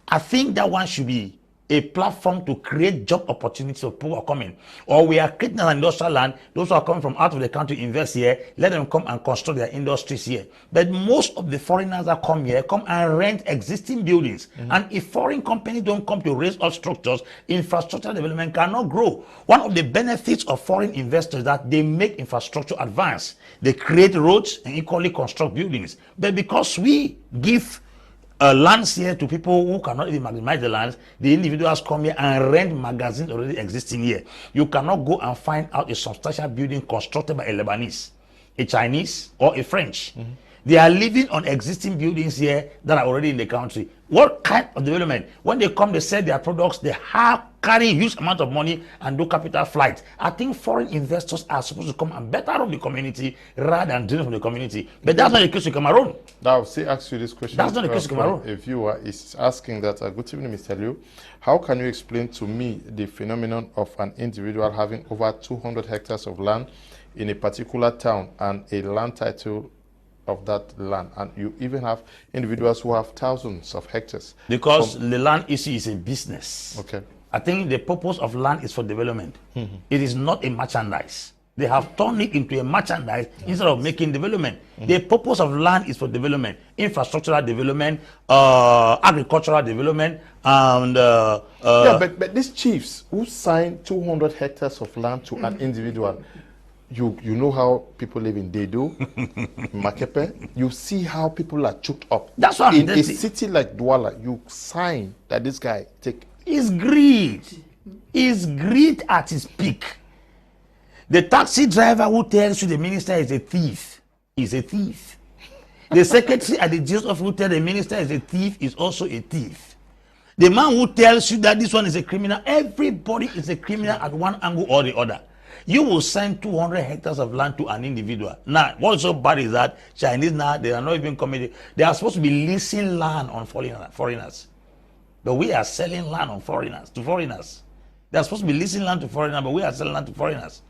I think that one should be a platform to create job opportunities for people who are coming. Or we are creating an industrial land, those who are coming from out of the country invest here, let them come and construct their industries here. But most of the foreigners that come here come and rent existing buildings. And if foreign companies don't come to raise up structures, infrastructure development cannot grow. One of the benefits of foreign investors is that they make infrastructure advance. They create roads and equally construct buildings. But because we give lands here to people who cannot even maximize the lands, the individuals come here and rent magazines already existing here. You cannot go and find out a substantial building constructed by a Lebanese, a Chinese, or a French. They are living on existing buildings here that are already in the country. What kind of development? When they come, they sell their products, they have carry huge amount of money and do capital flight. I think foreign investors are supposed to come and better run the community rather than drain from the community. But that's not the case with Cameroon. Now, say, ask you this question. That's not the case with Cameroon. A viewer is asking that, good evening, Mr. Liu. How can you explain to me the phenomenon of an individual having over 200 hectares of land in a particular town and a land title of that land, and you even have individuals who have thousands of hectares? Because the land issue is a business. Okay. I think the purpose of land is for development. It is not a merchandise. They have turned it into a merchandise instead of making development. The purpose of land is for development, infrastructural development, agricultural development, and yeah, but these chiefs who signed 200 hectares of land to an individual, you know how people live in Dedo, Makepe. You see how people are choked up. That's what in a city like Douala, you sign that this guy take. It's greed. It's greed at its peak. The taxi driver who tells you the minister is a thief is a thief. The secretary at the GS office who tells the minister is a thief is also a thief. The man who tells you that this one is a criminal, everybody is a criminal at one angle or the other. You will send 200 hectares of land to an individual. Now, what's so bad is that Chinese now, they are not even committed. They are supposed to be leasing land on foreigners. But we are selling land on to foreigners. They are supposed to be leasing land to foreigners, but we are selling land to foreigners.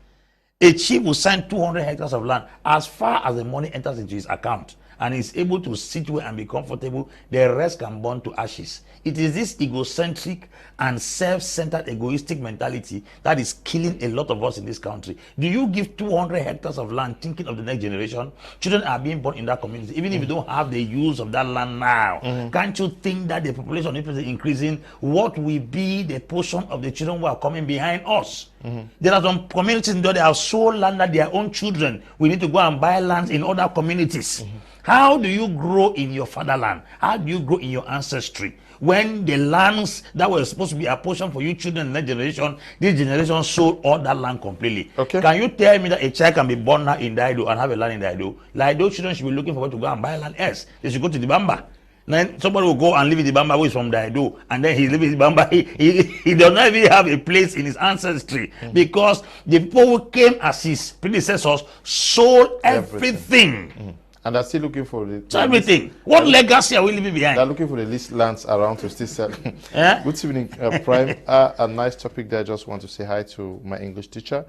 A chief will sign 200 hectares of land. As far as the money enters into his account and is able to sit well and be comfortable, the rest can burn to ashes. It is this egocentric and self-centered egoistic mentality that is killing a lot of us in this country. Do you give 200 hectares of land thinking of the next generation? Children are being born in that community. Even if you don't have the use of that land now, can't you think that the population is increasing? What will be the portion of the children who are coming behind us? There are some communities that they have sold land that their own children. We need to go and buy lands in other communities. How do you grow in your fatherland? How do you grow in your ancestry? When the lands that were supposed to be a portion for you children in that generation, this generation sold all that land completely. Okay. Can you tell me that a child can be born now in Daido and have a land in Daido? Like those children should be looking for where to go and buy land else. They should go to the Bamba. Then somebody will go and live in the Bamba who is from Daido, and then he lives in the Bamba. He does not even have a place in his ancestry because the people who came as his predecessors sold everything. And they're still looking for the everything. What legacy are we leaving behind? They're looking for the least lands around to still sell. Good evening, Prime. A nice topic there. I just want to say hi to my English teacher,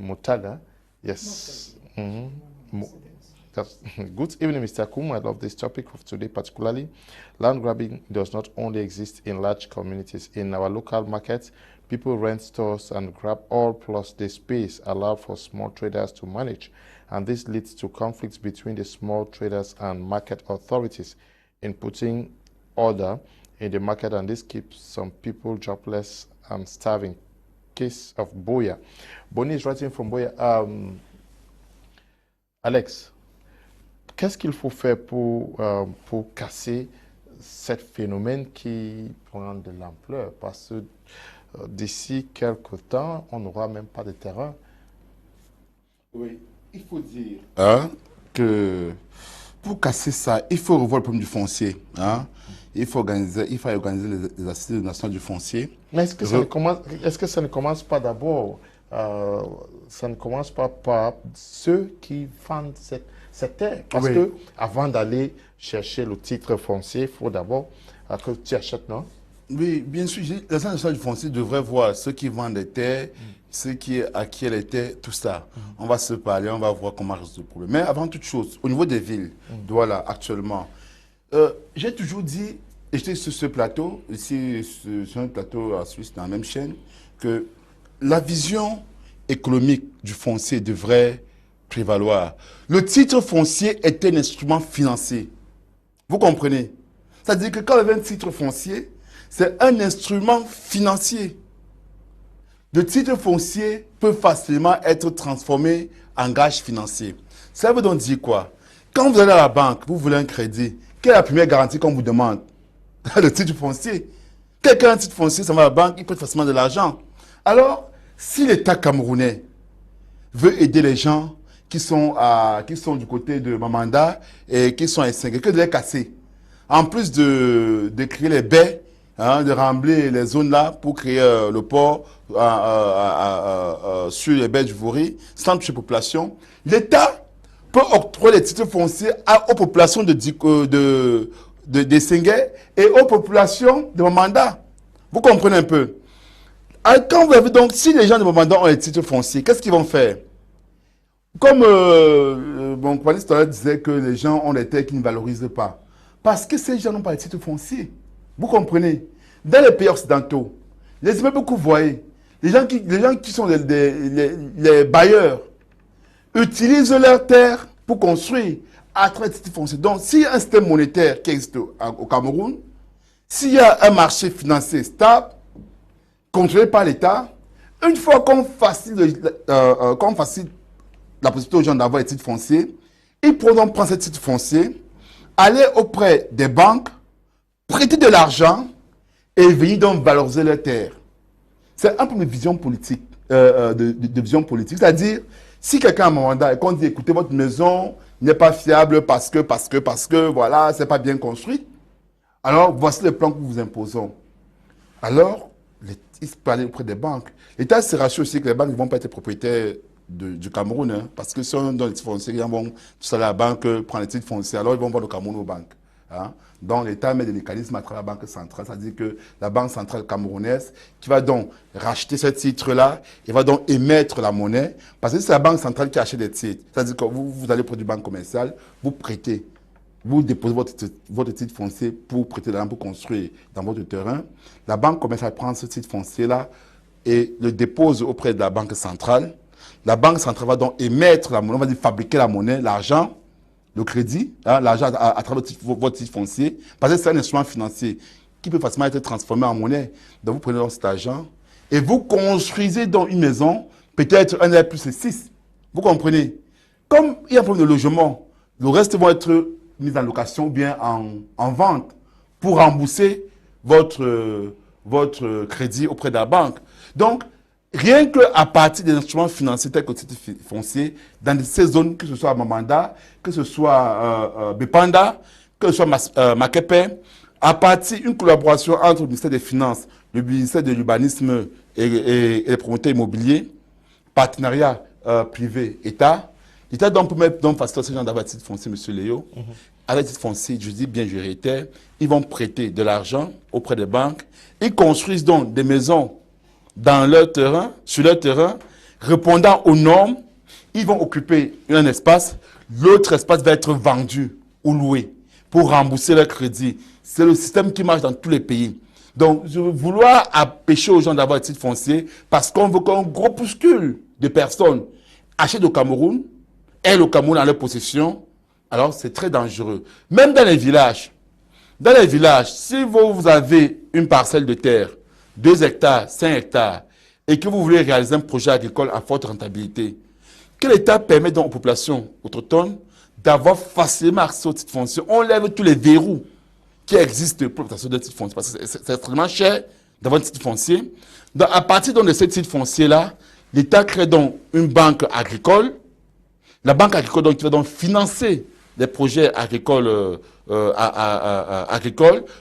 Mutaga. Yes. Good evening, Mr. Kum. I love this topic of today particularly. Land grabbing does not only exist in large communities. In our local markets, people rent stores and grab all plus the space allowed for small traders to manage. And this leads to conflicts between the small traders and market authorities in putting order in the market, and this keeps some people jobless and starving. Case of Boya. Bonnie is writing from Boya. Alex, qu'est-ce qu'il faut faire pour casser ce phénomène qui prend de l'ampleur? Parce que d'ici quelques temps, on n'aura même pas de terrain. Oui, il faut dire que pour casser ça, il faut revoir le problème du foncier. Il faut organiser les assises nationales du foncier. Mais est-ce que ça ne commence pas d'abord ça ne commence pas par ceux qui vendent cette terre? Parce que avant d'aller chercher le titre foncier, il faut d'abord que tu achètes, non? Oui, bien sûr. L'Assemblée nationale du foncier devrait voir ceux qui vendent des terres, ceux qui acquièrent les terres, tout ça. On va se parler, on va voir comment résoudre le problème. Mais avant toute chose, au niveau des villes, voilà, actuellement, j'ai toujours dit, et j'étais sur ce plateau, ici sur un plateau à Suisse, dans la même chaîne, que la vision économique du foncier devrait prévaloir. Le titre foncier est un instrument financier. Vous comprenez? C'est-à-dire que quand on avait un titre foncier, c'est un instrument financier. Le titre foncier peut facilement être transformé en gage financier. Ça veut donc dire quoi? Quand vous allez à la banque, vous voulez un crédit, quelle est la première garantie qu'on vous demande? Le titre foncier. Quelqu'un a un titre foncier, ça va à la banque, il prête facilement de l'argent. Alors, si l'État camerounais veut aider les gens qui sont du côté de Mamanda et qui sont à Nsah, que de les casser. En plus de créer les baies, hein, de rembler les zones là pour créer le port sur les baies du Vori, sans toucher la population, l'État peut octroyer les titres fonciers aux populations de Nsah et aux populations de Mamanda. Vous comprenez un peu? Alors, quand vous avez donc, si les gens de Mamanda ont les titres fonciers, qu'est-ce qu'ils vont faire? Comme mon panéliste disait que les gens ont des terres qui ne valorisent pas. Parce que ces gens n'ont pas les titres fonciers. Vous comprenez? Dans les pays occidentaux, les immeubles que vous voyez, les gens qui sont les bailleurs utilisent leurs terres pour construire à travers les titres fonciers. Donc, s'il y a un système monétaire qui existe au Cameroun, s'il y a un marché financier stable, contrôlé par l'État, une fois qu'on facilite la possibilité aux gens d'avoir des titres fonciers, ils pourront prendre ces titres fonciers, aller auprès des banques, prêter de l'argent et venir donc valoriser leurs terres. C'est un peu une vision politique, de vision politique. C'est-à-dire, si quelqu'un a un mandat et qu'on dit, écoutez, votre maison n'est pas fiable parce que, voilà, c'est pas bien construit, alors voici le plan que nous vous imposons. Alors, il se peut aller auprès des banques. L'État se rassure aussi que les banques ne vont pas être propriétaires du Cameroun, hein, parce que si on donne les titres fonciers, ils vont tous aller à la banque prendre les titres fonciers, alors ils vont vendre le Cameroun aux banques. Hein. Donc l'État met des mécanismes à travers la banque centrale, c'est-à-dire que la banque centrale camerounaise qui va donc racheter ces titres-là et va donc émettre la monnaie, parce que c'est la banque centrale qui achète des titres. C'est-à-dire que vous allez près du banque commerciale, vous prêtez, vous déposez votre titre foncier pour prêter l'argent pour construire dans votre terrain. La banque commerciale prend ce titre foncier-là et le dépose auprès de la banque centrale. La banque centrale va donc émettre la monnaie, on va dire fabriquer la monnaie, l'argent, le crédit, hein, l'argent à travers votre titre foncier, parce que c'est un instrument financier qui peut facilement être transformé en monnaie. Donc vous prenez donc cet argent et vous construisez donc une maison, peut-être un R plus 6. Vous comprenez? Comme il y a un problème de logement, le reste vont être mis en location ou bien en vente pour rembourser votre crédit auprès de la banque. Donc, rien qu'à partir des instruments financiers tels que le titre foncier, dans ces zones, que ce soit à Mamanda, que ce soit Bepanda, que ce soit Makepe, à partir d'une collaboration entre le ministère des Finances, le ministère de l'Urbanisme et les promoteurs immobiliers, partenariat privé-État, l'État donc peut mettre donc faciliter ces gens d'avoir titre foncier, M. Léo. Avec titre foncier, je dis bien juritaire, ils vont prêter de l'argent auprès des banques. Ils construisent donc des maisons dans leur terrain, sur leur terrain, répondant aux normes. Ils vont occuper un espace. L'autre espace va être vendu ou loué pour rembourser leur crédit. C'est le système qui marche dans tous les pays. Donc, vouloir empêcher aux gens d'avoir un titre foncier parce qu'on veut qu'un groupuscule de personnes achètent au Cameroun, aient le Cameroun en leur possession, alors c'est très dangereux. Même dans les villages, si vous avez une parcelle de terre, 2 hectares, 5 hectares, et que vous voulez réaliser un projet agricole à forte rentabilité, que l'État permet donc aux populations autochtones d'avoir facilement accès au titre foncier. On lève tous les verrous qui existent pour l'obtention d'un titre foncier, parce que c'est extrêmement cher d'avoir un titre foncier. Donc, à partir donc de ce titre foncier-là, l'État crée donc une banque agricole. La banque agricole donc, qui va donc financer les projets agricoles,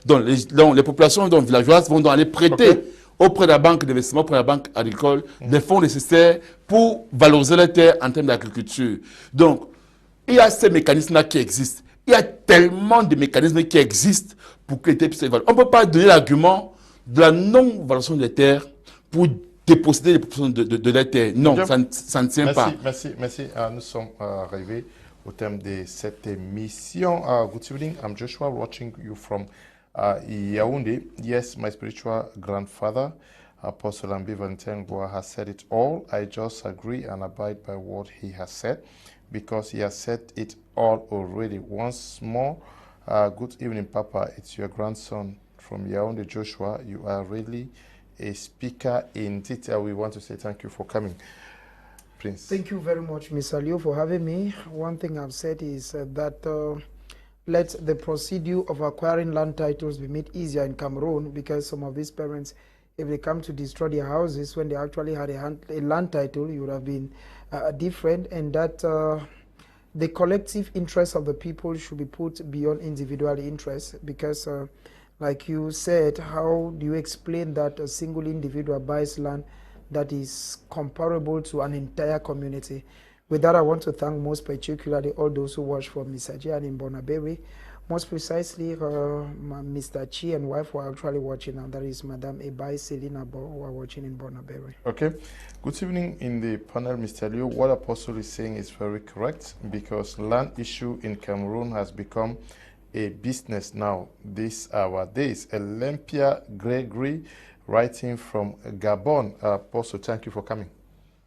dont les populations donc, villageoises vont donc aller prêter auprès de la banque d'investissement, auprès de la banque agricole, des fonds nécessaires pour valoriser les terres en termes d'agriculture. Donc, il y a ces mécanismes-là qui existent. Il y a tellement de mécanismes qui existent pour que l'État puisse évaluer. On ne peut pas donner l'argument de la non-valorisation des terres pour déposséder les populations de les terres. Non, ça ne tient pas. Merci. Nous sommes arrivés au terme de cette émission. Good evening, I'm Joshua, watching you from Yaoundé. Yes, my spiritual grandfather, Apostle Ambe Valentine Ngwa, has said it all. I just agree and abide by what he has said, because he has said it all already. Once more, good evening, Papa. It's your grandson from Yaoundé, Joshua. You are really a speaker in detail. We want to say thank you for coming. Prince. Thank you very much, Mr. Liu, for having me. One thing I've said is that let the procedure of acquiring land titles be made easier in Cameroon, because some of these parents, if they come to destroy their houses when they actually had a land title, it would have been different, and that the collective interests of the people should be put beyond individual interests, because like you said, how do you explain that a single individual buys land that is comparable to an entire community? With that, I want to thank most particularly all those who watched from Nsah and in Bonaberi. Most precisely, Mr. Chi and wife were actually watching, and that is Madame Ebai Selina Bo, who are watching in Bonaberi. Okay. Good evening in the panel, Mr. Liu. What Apostle is saying is very correct, because land issue in Cameroon has become a business now, these our days. Olympia Gregory, writing from Gabon. Apostle, thank you for coming.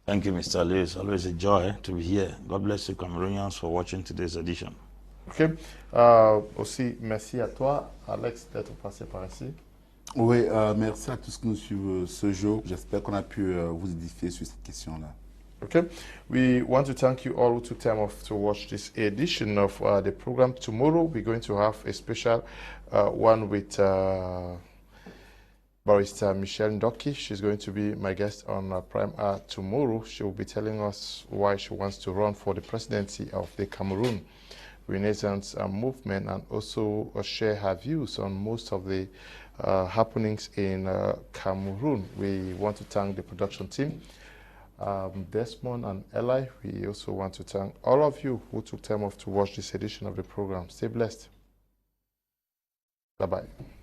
Thank you, Mr. Liu. It's always a joy to be here. God bless you, Cameroonians, for watching today's edition. Ok. Aussi, merci à toi, Alex, d'être passé par ici. Oui, merci à tous qui nous suivent ce jour. J'espère qu'on a pu vous édifier sur cette question-là. Okay, we want to thank you all who took time off to watch this edition of the program. Tomorrow we're going to have a special one with Barrister Michelle Ndoki. She's going to be my guest on Prime Hour tomorrow. She will be telling us why she wants to run for the presidency of the Cameroon Renaissance movement, and also share her views on most of the happenings in Cameroon. We want to thank the production team, Desmond and Eli. We also want to thank all of you who took time off to watch this edition of the program. Stay blessed. Bye-bye.